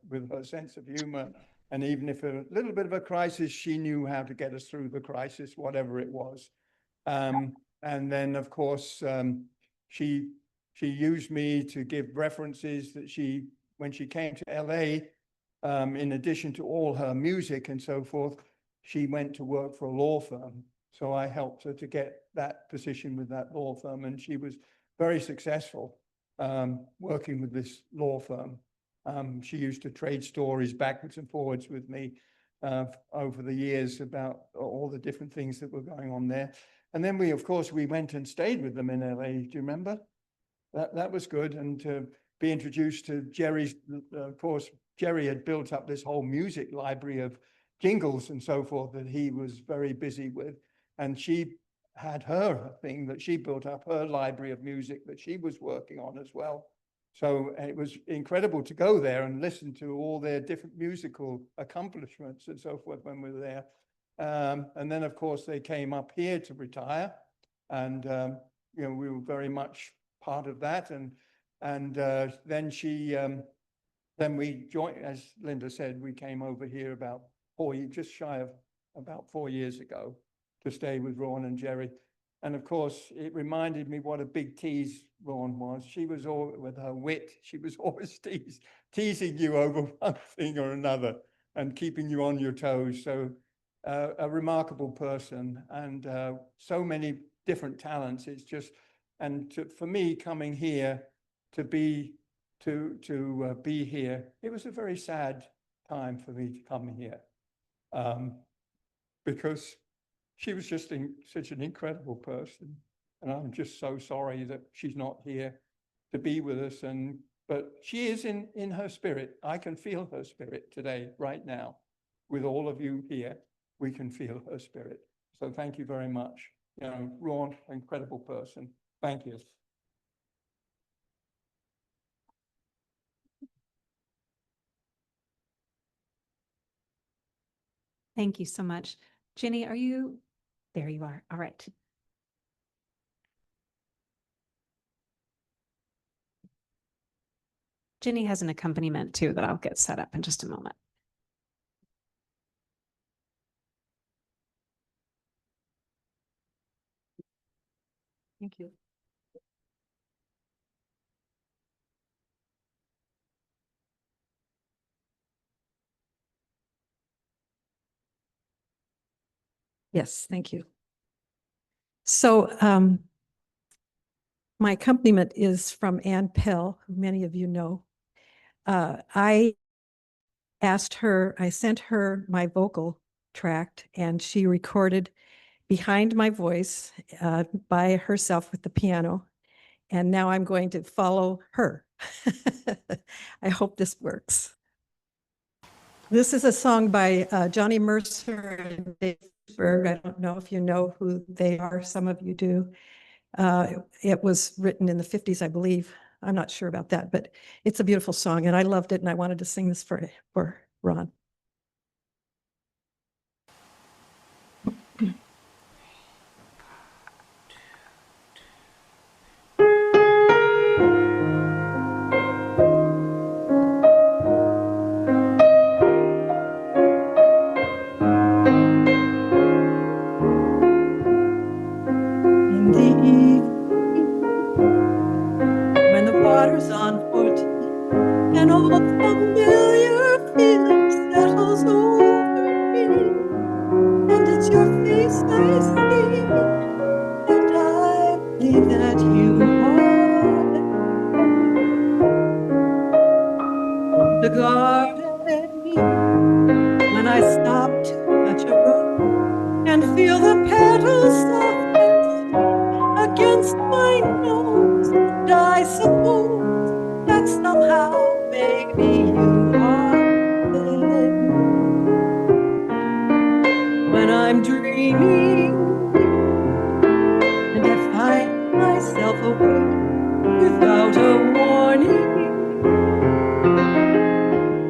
Speaker 19: with her sense of humor. And even if a little bit of a crisis, she knew how to get us through the crisis, whatever it was. And then, of course, she used me to give references that when she came to LA, in addition to all her music and so forth, she went to work for a law firm. So I helped her to get that position with that law firm, and she was very successful working with this law firm. She used to trade stories backwards and forwards with me over the years about all the different things that were going on there. And then of course, we went and stayed with them in LA. Do you remember? That was good. And to be introduced to Jerry's, of course, Jerry had built up this whole music library of jingles and so forth that he was very busy with. And she had her thing that she built up, her library of music that she was working on as well. So it was incredible to go there and listen to all their different musical accomplishments and so forth when we were there. And then, of course, they came up here to retire. And, we were very much part of that. And then we joined, as Linda said, we came over here about just shy of about 4 years ago to stay with Raun and Jerry. And of course, it reminded me what a big tease Raun was. She was all with her wit. She was always teasing you over one thing or another and keeping you on your toes. So a remarkable person, and so many different talents. It's just, for me coming here to be here, it was a very sad time for me to come here, because she was just such an incredible person, and I'm just so sorry that she's not here to be with us. But she is in her spirit. I can feel her spirit today, right now, with all of you here. We can feel her spirit. So thank you very much. Raun, incredible person. Thank you.
Speaker 5: Thank you so much. Ginny, there you are. All right. Ginny has an accompaniment too that I'll get set up in just a moment.
Speaker 3: Thank you.
Speaker 20: Yes, thank you. So my accompaniment is from Ann Pell, who many of you know. I sent her my vocal tract, and she recorded behind my voice by herself with the piano. And now I'm going to follow her. I hope this works. This is a song by Johnny Mercer and Dave Berg. I don't know if you know who they are. Some of you do. It was written in the 50s, I believe. I'm not sure about that, but it's a beautiful song, and I loved it, and I wanted to sing this for Ron. In the evening, when the water's on foot, an old familiar feeling settles over me, and it's your face I see, and I believe that you are the garden. When I stop to touch a rose and feel the petals soft and sweet against my nose, and I suppose that somehow maybe you are there. When I'm dreaming and I find myself awake without a warning,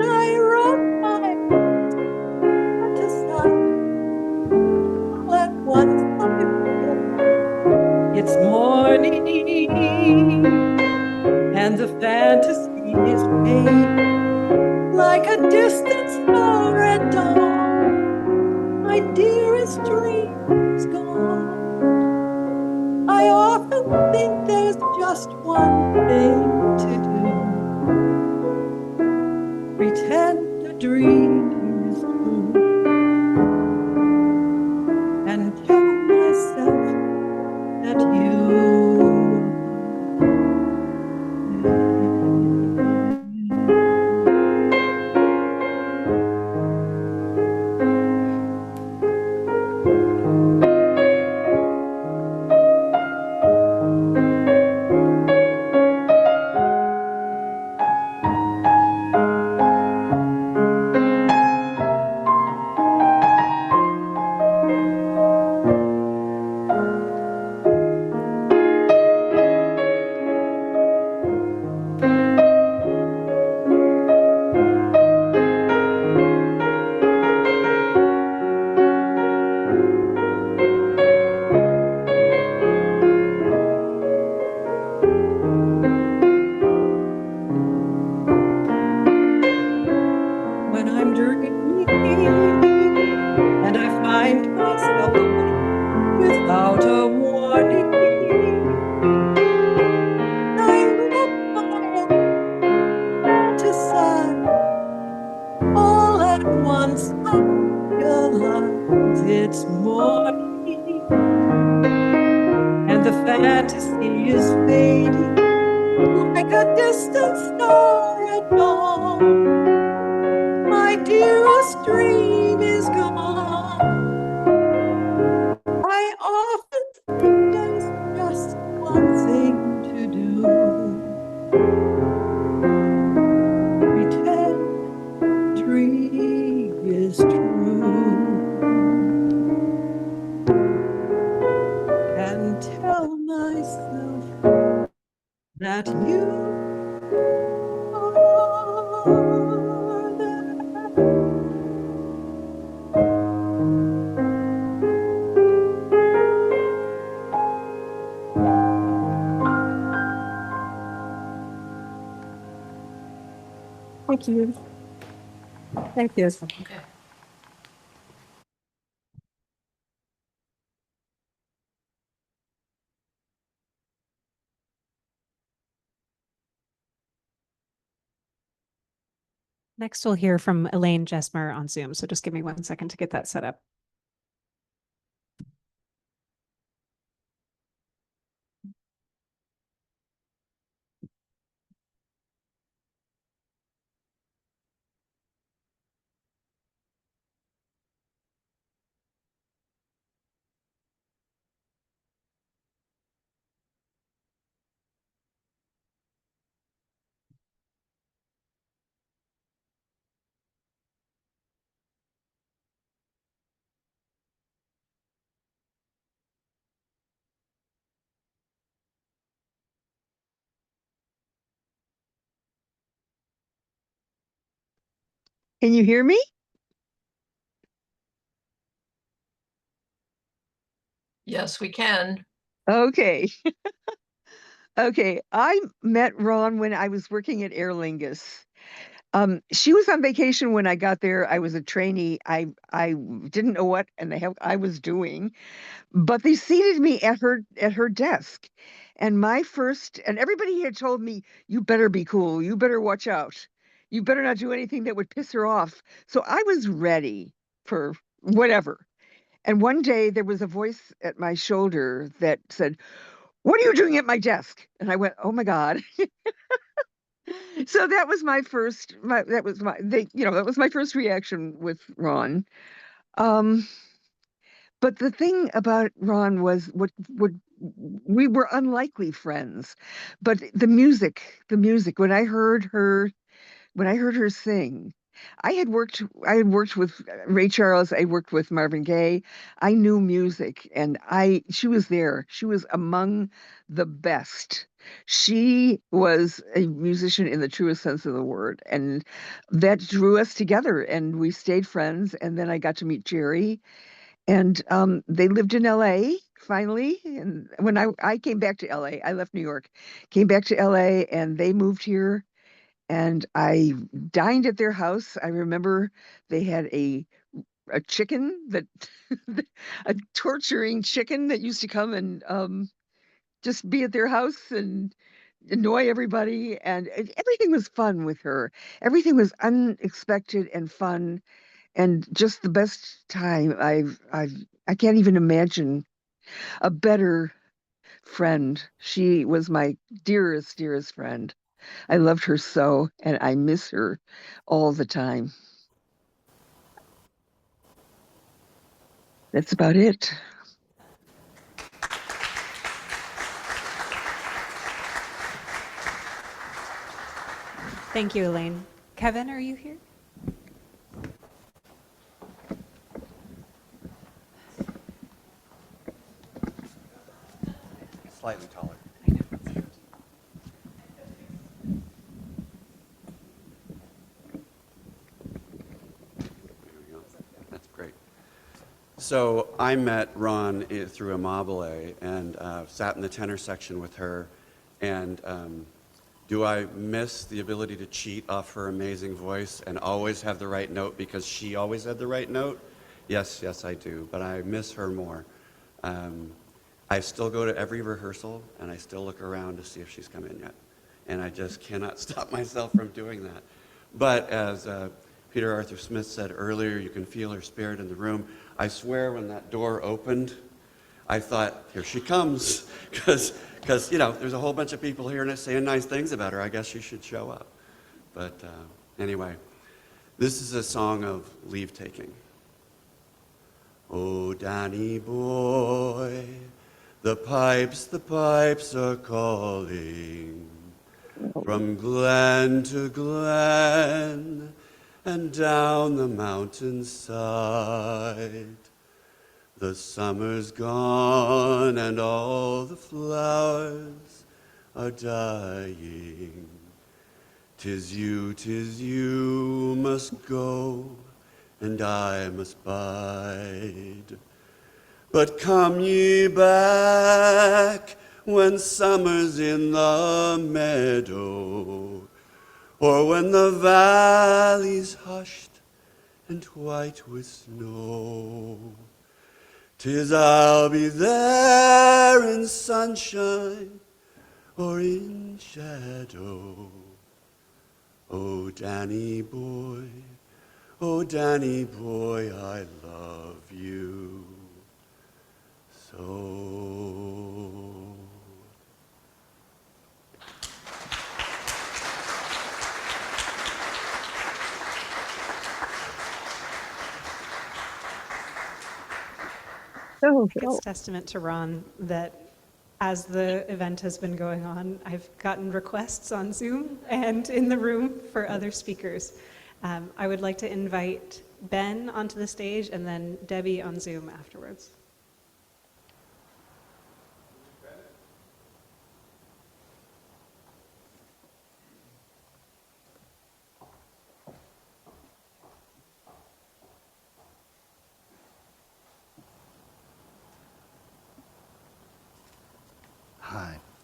Speaker 20: I rub my heart aside. All at once I realize it's morning, and the fantasy is fading like a distant star at dawn. My dearest dream is gone. I often think there's just one thing to do: pretend the dream is true, and tell myself that you when I'm dreaming and I find myself awake without a warning, I rub my heart aside. All at once I realize it's morning, and the fantasy is fading like a distant star at dawn. My dearest dream is gone. I often think there's just one thing to do: pretend the dream is true, and tell myself that you are there. Thank you. Thank you. Okay.
Speaker 5: Next, we'll hear from Elaine Jesmer on Zoom. So just give me 1 second to get that set up.
Speaker 21: Can you hear me?
Speaker 3: Yes, we can.
Speaker 21: Okay. Okay. I met Ron when I was working at Aer Lingus. She was on vacation when I got there. I was a trainee. I didn't know what in the hell I was doing, but they seated me at her desk. And everybody had told me, you better be cool. You better watch out. You better not do anything that would piss her off. So I was ready for whatever. And one day there was a voice at my shoulder that said, "What are you doing at my desk?" And I went, "Oh my God." So that was that was my first reaction with Ron. Um, but the thing about Ron was what we were unlikely friends, but the music, when I heard her sing, I had worked with Ray Charles, I worked with Marvin Gaye. I knew music and she was there. She was among the best. She was a musician in the truest sense of the word, and that drew us together and we stayed friends. And then I got to meet Jerry, and they lived in LA finally. And when I came back to LA, I left New York, came back to LA, and they moved here and I dined at their house. I remember they had a chicken that a torturing chicken that used to come and just be at their house and annoy everybody, and everything was fun with her. Everything was unexpected and fun and just the best time. I can't even imagine a better friend. She was my dearest friend. I loved her so, and I miss her all the time. That's about it.
Speaker 5: Thank you, Elaine. Kevin, are you here?
Speaker 22: Slightly taller. That's great. So I met Ron through Amabile and sat in the tenor section with her. And do I miss the ability to cheat off her amazing voice and always have the right note because she always had the right note? Yes, I do. But I miss her more. I still go to every rehearsal and I still look around to see if she's come in yet. And I just cannot stop myself from doing that. But as Peter Arthur Smith said earlier, you can feel her spirit in the room. I swear when that door opened, I thought, here she comes. Because there's a whole bunch of people here and saying nice things about her. I guess she should show up. But anyway, this is a song of leave taking. Oh, Danny boy, the pipes are calling from glen to glen and down the mountainside. The summer's gone and all the flowers are dying. 'Tis you must go and I must bide. But come ye back when summer's in the meadow, or when the valley's hushed and white with snow. 'Tis I'll be there in sunshine or in shadow. Oh, Danny boy, oh, Danny boy, I love you so.
Speaker 5: It's testament to Ron that as the event has been going on, I've gotten requests on Zoom and in the room for other speakers. I would like to invite Ben onto the stage and then Debbie on Zoom afterwards.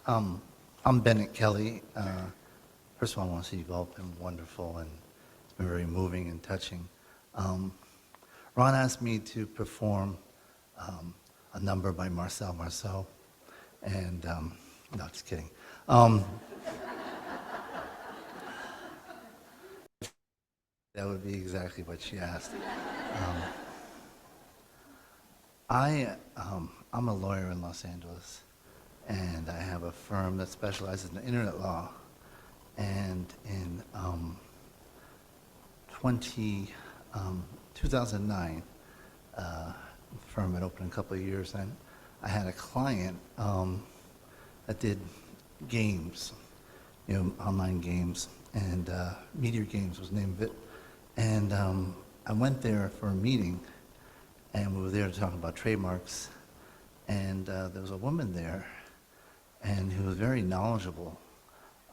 Speaker 1: I'm Bennett Kelly. First of all, I want to say you've all been wonderful and it's been very moving and touching. Ron asked me to perform a number by Marcel Marceau, and no, just kidding. That would be exactly what she asked. I'm a lawyer in Los Angeles, and I have a firm that specializes in internet law. And in 2009, the firm had opened a couple of years, and I had a client that did games, online games, and Meteor Games was the name of it. And I went there for a meeting, and we were there to talk about trademarks. And there was a woman there, and who was very knowledgeable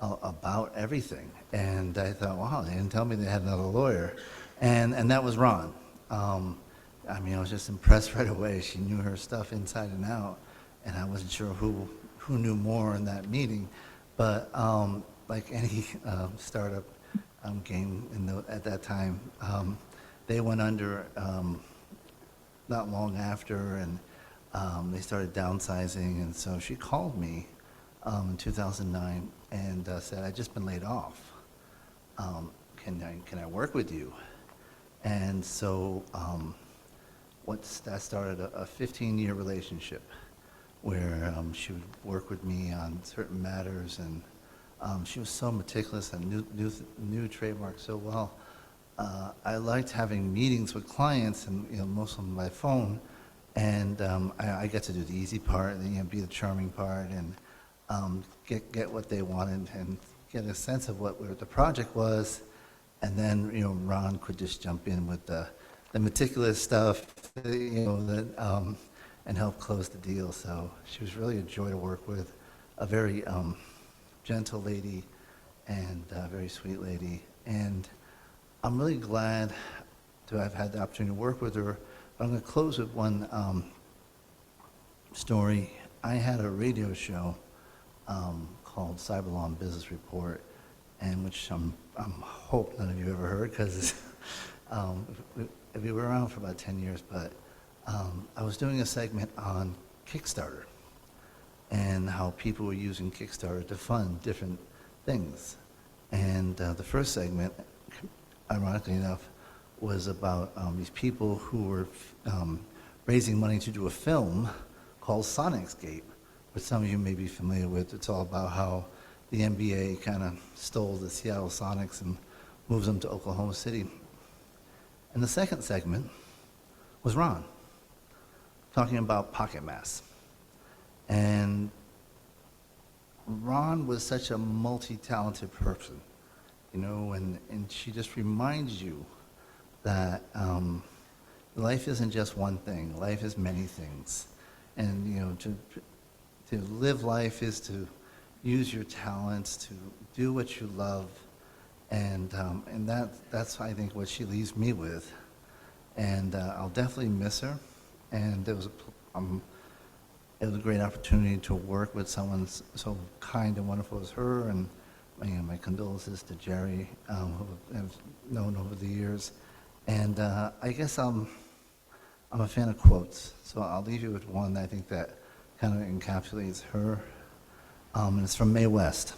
Speaker 1: about everything. And I thought, wow, they didn't tell me they had another lawyer. And that was Ron. I mean, I was just impressed right away. She knew her stuff inside and out, and I wasn't sure who knew more in that meeting. But like any startup game at that time, they went under not long after, and they started downsizing. And so she called me in 2009 and said, "I've just been laid off. Can I work with you?" And so that started a 15-year relationship where she would work with me on certain matters, and she was so meticulous and knew trademarks so well. I liked having meetings with clients, and most of them by phone, and I got to do the easy part, and be the charming part, and get what they wanted, and get a sense of what the project was, and then Ron could just jump in with the meticulous stuff, and help close the deal. So she was really a joy to work with, a very gentle lady, and a very sweet lady, and I'm really glad to have had the opportunity to work with her. I'm going to close with one story. I had a radio show called Cyberlaw Business Report, and which I hope none of you ever heard, because we were around for about 10 years, but I was doing a segment on Kickstarter and how people were using Kickstarter to fund different things. And the first segment, ironically enough, was about these people who were raising money to do a film called Sonicscape, which some of you may be familiar with. It's all about how the NBA kind of stole the Seattle Sonics and moves them to Oklahoma City. And the second segment was Ron, talking about Pocket Mass. And Ron was such a multi-talented person, and she just reminds you that life isn't just one thing. Life is many things. And, to live life is to use your talents, to do what you love. And that's, I think, what she leaves me with. And I'll definitely miss her. And it was a great opportunity to work with someone so kind and wonderful as her. And my condolences to Jerry, who I've known over the years. And I guess I'm a fan of quotes, so I'll leave you with one that I think that kind of encapsulates her. And it's from Mae West.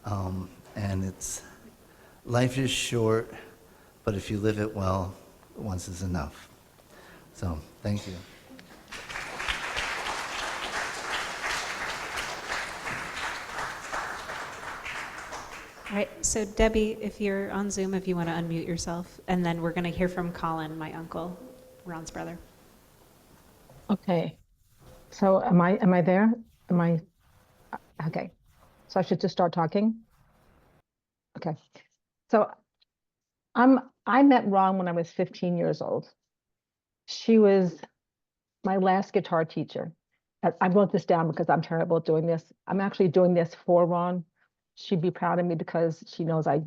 Speaker 1: And it's, "Life is short, but if you live it well, once is enough." So, thank you.
Speaker 5: All right, so Debbie, if you're on Zoom, if you want to unmute yourself, and then we're going to hear from Colin, my uncle, Ron's brother.
Speaker 7: Okay, so am I there? Okay, so I should just start talking? Okay, so I met Ron when I was 15 years old. She was my last guitar teacher. I wrote this down because I'm terrible at doing this. I'm actually doing this for Ron. She'd be proud of me because she knows I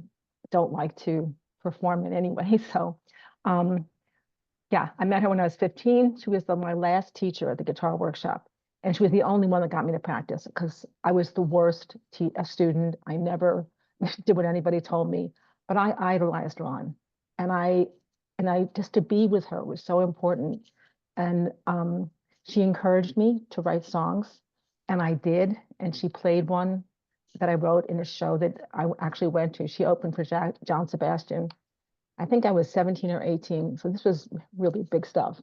Speaker 7: don't like to perform in any way. So yeah, I met her when I was 15. She was my last teacher at the guitar workshop. And she was the only one that got me to practice because I was the worst student. I never did what anybody told me, but I idolized Raun. And I just to be with her was so important. And she encouraged me to write songs, and I did. And she played one that I wrote in a show that I actually went to. She opened for John Sebastian. I think I was 17 or 18, so this was really big stuff.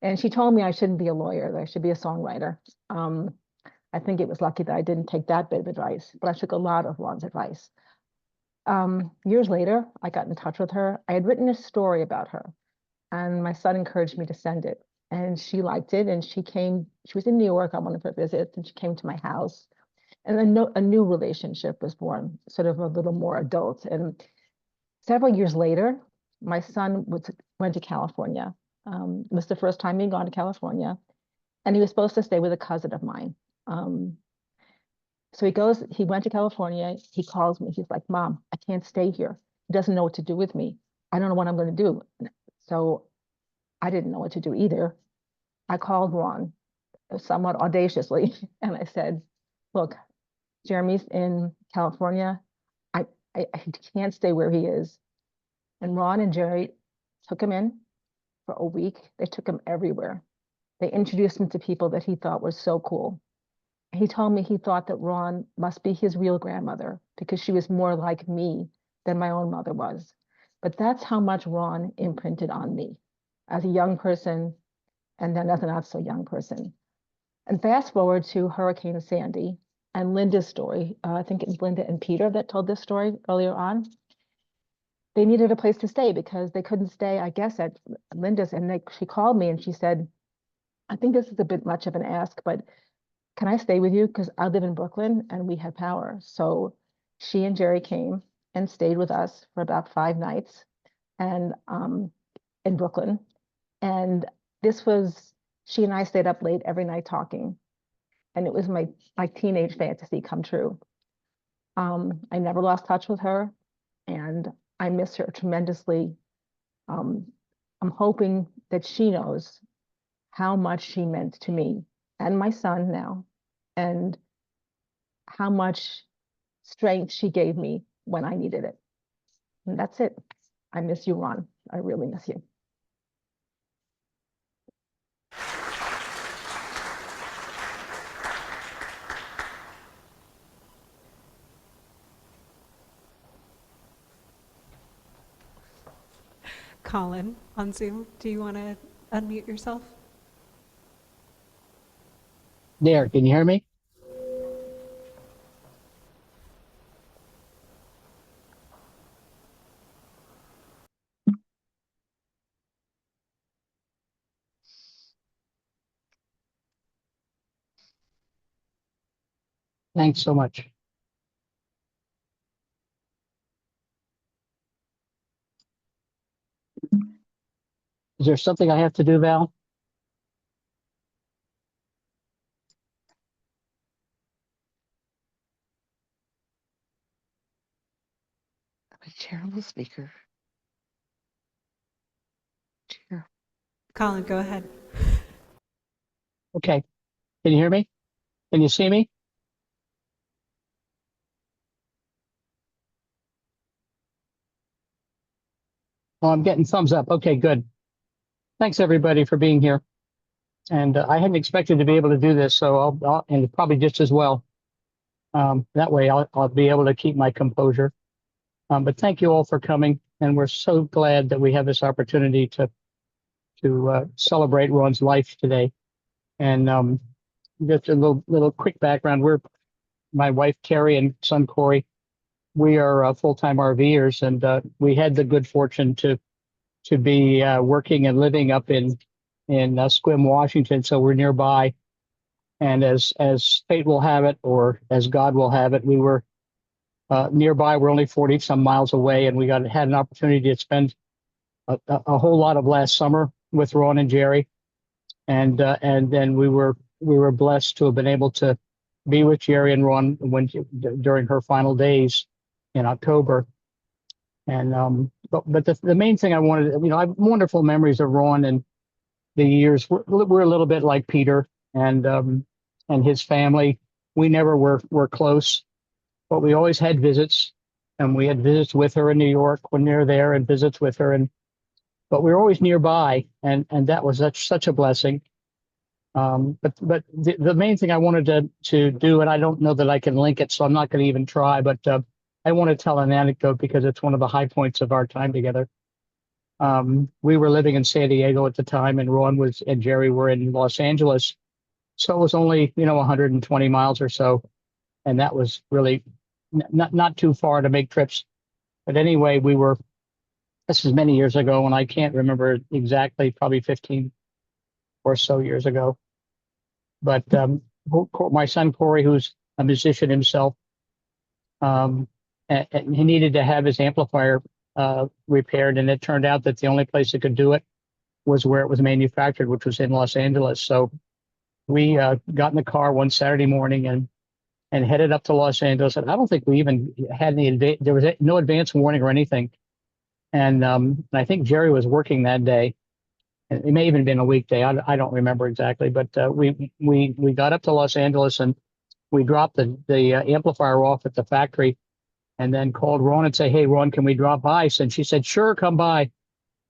Speaker 7: And she told me I shouldn't be a lawyer, that I should be a songwriter. I think it was lucky that I didn't take that bit of advice, but I took a lot of Raun's advice. Years later, I got in touch with her. I had written a story about her, and my son encouraged me to send it. And she liked it, and she was in New York on one of her visits, and she came to my house. And a new relationship was born, sort of a little more adult. And several years later, my son went to California. It was the first time he'd gone to California, and he was supposed to stay with a cousin of mine. So he went to California, he calls me, he's like, Mom, I can't stay here. He doesn't know what to do with me. I don't know what I'm going to do. So I didn't know what to do either. I called Raun somewhat audaciously, and I said, look, Jeremy's in California. I can't stay where he is. And Raun and Jerry took him in for a week. They took him everywhere. They introduced him to people that he thought were so cool. He told me he thought that Raun must be his real grandmother because she was more like me than my own mother was. But that's how much Raun imprinted on me as a young person and then as a not so young person. And fast forward to Hurricane Sandy and Linda's story. I think it was Linda and Peter that told this story earlier on. They needed a place to stay because they couldn't stay, I guess, at Linda's. And she called me and she said, I think this is a bit much of an ask, but can I stay with you? Because I live in Brooklyn and we have power. So she and Jerry came and stayed with us for about 5 nights and in Brooklyn. And she and I stayed up late every night talking. And it was my teenage fantasy come true. I never lost touch with her, and I miss her tremendously. I'm hoping that she knows how much she meant to me and my son now, and how much strength she gave me when I needed it. And that's it. I miss you, Raun. I really miss you.
Speaker 5: Colin on Zoom, do you want to unmute yourself?
Speaker 8: There, can you hear me? Thanks so much. Is there something I have to do, Val?
Speaker 21: I'm a terrible speaker.
Speaker 5: Colin, go ahead.
Speaker 8: Okay. Can you hear me? Can you see me? Oh, I'm getting thumbs up. Okay, good. Thanks everybody for being here. And I hadn't expected to be able to do this, so I'll and probably just as well. That way I'll be able to keep my composure. But thank you all for coming, and we're so glad that we have this opportunity to celebrate Raun's life today. And just a little quick background: my wife Terry and son Corey. We are full-time RVers, and we had the good fortune to be working and living up in Sequim, Washington, so we're nearby. And as fate will have it, or as God will have it, we were nearby. We're only 40 some miles away, and we had an opportunity to spend a whole lot of last summer with Raun and Jerry, and then we were blessed to have been able to be with Jerry and Raun during her final days in October. And but the main thing I wanted, I have wonderful memories of Raun and the years. We're a little bit like Peter, and and his family. We never were close, but we always had visits, and we had visits with her in New York when they were there, and visits with her, but we were always nearby, and that was such a blessing. But the main thing I wanted to do, and I don't know that I can link it, so I'm not going to even try, but I want to tell an anecdote because it's one of the high points of our time together. We were living in San Diego at the time, and Raun and Jerry were in Los Angeles. So it was only, 120 miles or so. And that was really not too far to make trips. But anyway, this was many years ago, and I can't remember exactly, probably 15 or so years ago. But my son, Corey, who's a musician himself, and he needed to have his amplifier repaired. And it turned out that the only place that could do it was where it was manufactured, which was in Los Angeles. So we got in the car one Saturday morning and headed up to Los Angeles. And I don't think we even had there was no advance warning or anything. And I think Jerry was working that day. It may even have been a weekday. I don't remember exactly, but we got up to Los Angeles and we dropped the amplifier off at the factory, and then called Raun and said, "Hey, Raun, can we drop by?" And she said, "Sure, come by."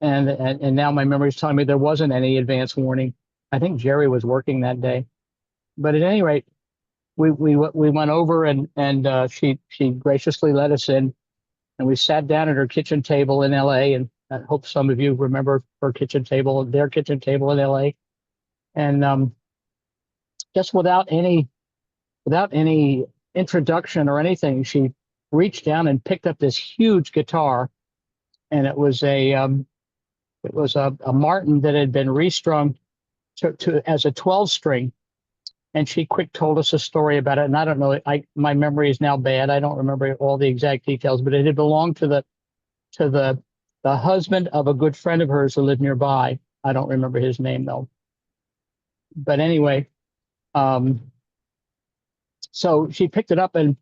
Speaker 8: And now my memory is telling me there wasn't any advance warning. I think Jerry was working that day, but at any rate, we went over and she graciously let us in, and we sat down at her kitchen table in L.A. And I hope some of you remember her kitchen table, their kitchen table in L.A. And just without any introduction or anything, she reached down and picked up this huge guitar, and it was a Martin that had been restrung as a 12-string. And she quick told us a story about it. And I don't know, my memory is now bad. I don't remember all the exact details, but it had belonged to the husband of a good friend of hers who lived nearby. I don't remember his name though. But anyway, so she picked it up and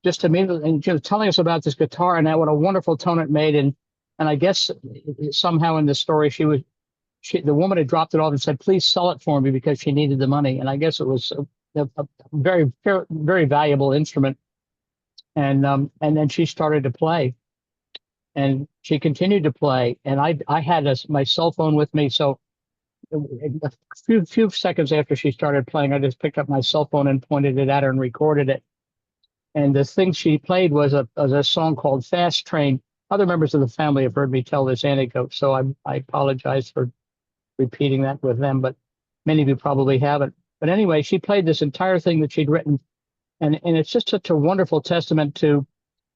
Speaker 8: just immediately, and she was telling us about this guitar and what a wonderful tone it made. And I guess somehow in the story, the woman had dropped it off and said, "Please sell it for me," because she needed the money. And I guess it was a very, very, very valuable instrument. And then she started to play, and she continued to play. And I had my cell phone with me. So a few seconds after she started playing, I just picked up my cell phone and pointed it at her and recorded it. And the thing she played was a song called Fast Train. Other members of the family have heard me tell this anecdote, so I apologize for repeating that with them, but many of you probably haven't. But anyway, she played this entire thing that she'd written, and it's just such a wonderful testament to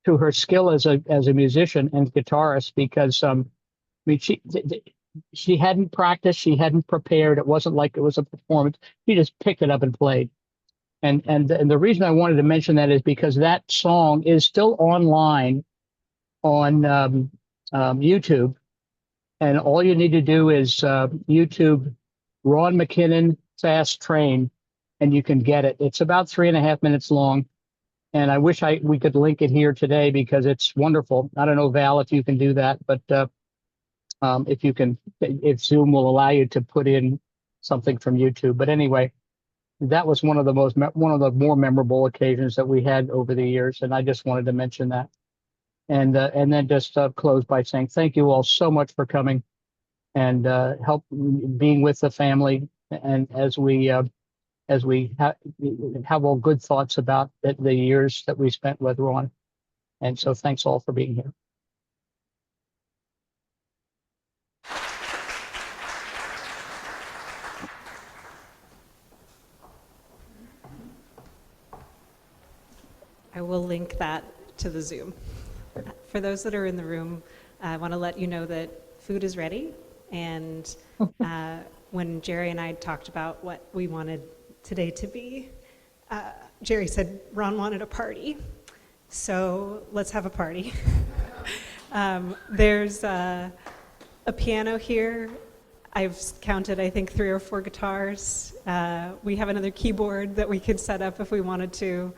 Speaker 8: her skill as a musician and guitarist, because I mean, she hadn't practiced, she hadn't prepared. It wasn't like it was a performance. She just picked it up and played. And the reason I wanted to mention that is because that song is still online on YouTube. And all you need to do is YouTube Raun MacKinnon Fast Train, and you can get it. It's about 3.5 minutes long. And I wish we could link it here today because it's wonderful. I don't know, Val, if you can do that, but if Zoom will allow you to put in something from YouTube. But anyway, that was one of the more memorable occasions that we had over the years. And I just wanted to mention that. And then just close by saying thank you all so much for coming and help being with the family, and as we have all good thoughts about the years that we spent with Raun. And so thanks all for being here.
Speaker 5: I will link that to the Zoom. For those that are in the room, I want to let you know that food is ready. And when Jerry and I talked about what we wanted today to be, Jerry said Raun wanted a party. So let's have a party. There's a piano here. I've counted, I think, 3 or 4 guitars. We have another keyboard that we could set up if we wanted to.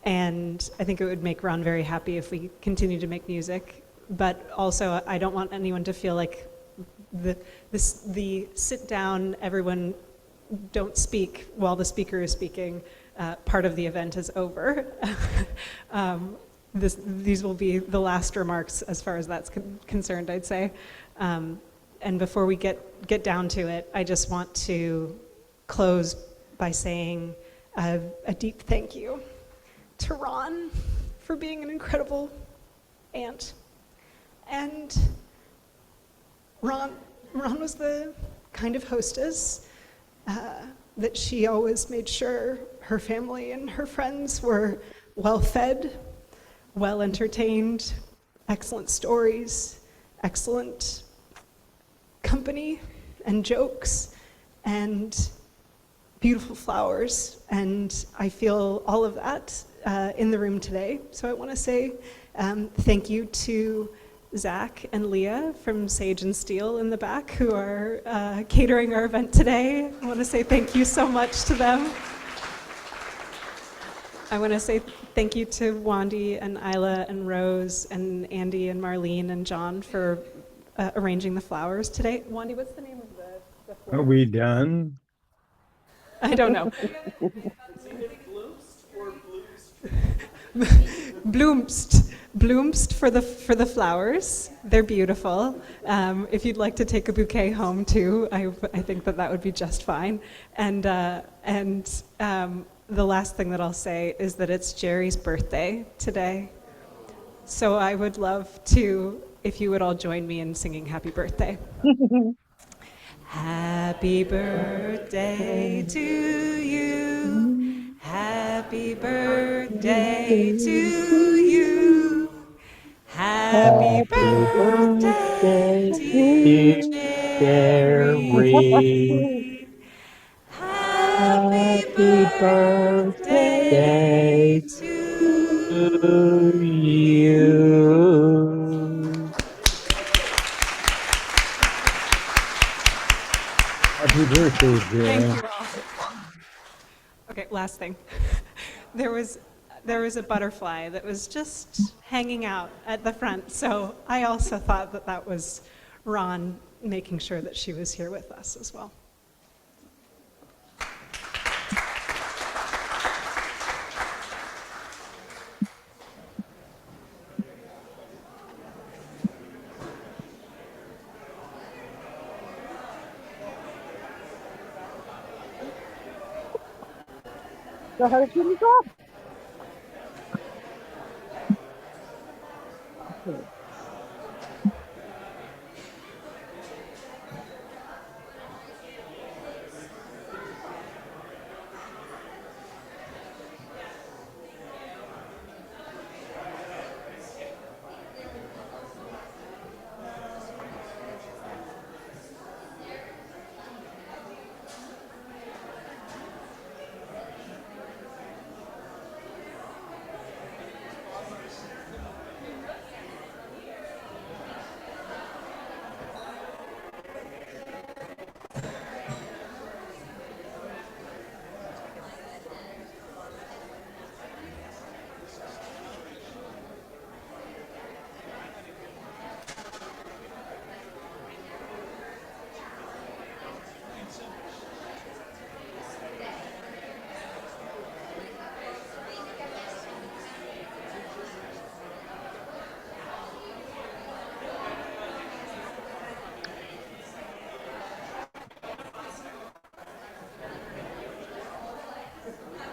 Speaker 5: And I think it would make Raun very happy if we continue to make music. But also, I don't want anyone to feel like the sit down, everyone don't speak while the speaker is speaking, part of the event is over. These will be the last remarks as far as that's concerned, I'd say. And before we get down to it, I just want to close by saying a deep thank you to Raun for being an incredible aunt. And Raun was the kind of hostess that she always made sure her family and her friends were well fed, well entertained, excellent stories, excellent company and jokes, and beautiful flowers. And I feel all of that in the room today. So I want to say thank you to Zach and Leah from Sage and Steel in the back, who are catering our event today. I want to say thank you so much to them. I want to say thank you to Wandy and Isla and Rose and Andy and Marlene and John for arranging the flowers today. Wandy, what's the name of the flower?
Speaker 2: Are we done?
Speaker 5: I don't know. Bloomst for the flowers. They're beautiful. If you'd like to take a bouquet home too, I think that would be just fine. And the last thing that I'll say is that it's Jerry's birthday today. So I would love to, if you would all join me in singing happy birthday. Happy birthday to you. Happy birthday to you. Happy birthday, dear Jerry. Happy birthday to
Speaker 8: you.
Speaker 2: Happy birthday, Jerry.
Speaker 5: Thank you all. Okay, last thing. There was a butterfly that was just hanging out at the front, so I also thought that was Raun making sure that she was here with us as well.
Speaker 7: So how did you go? Okay.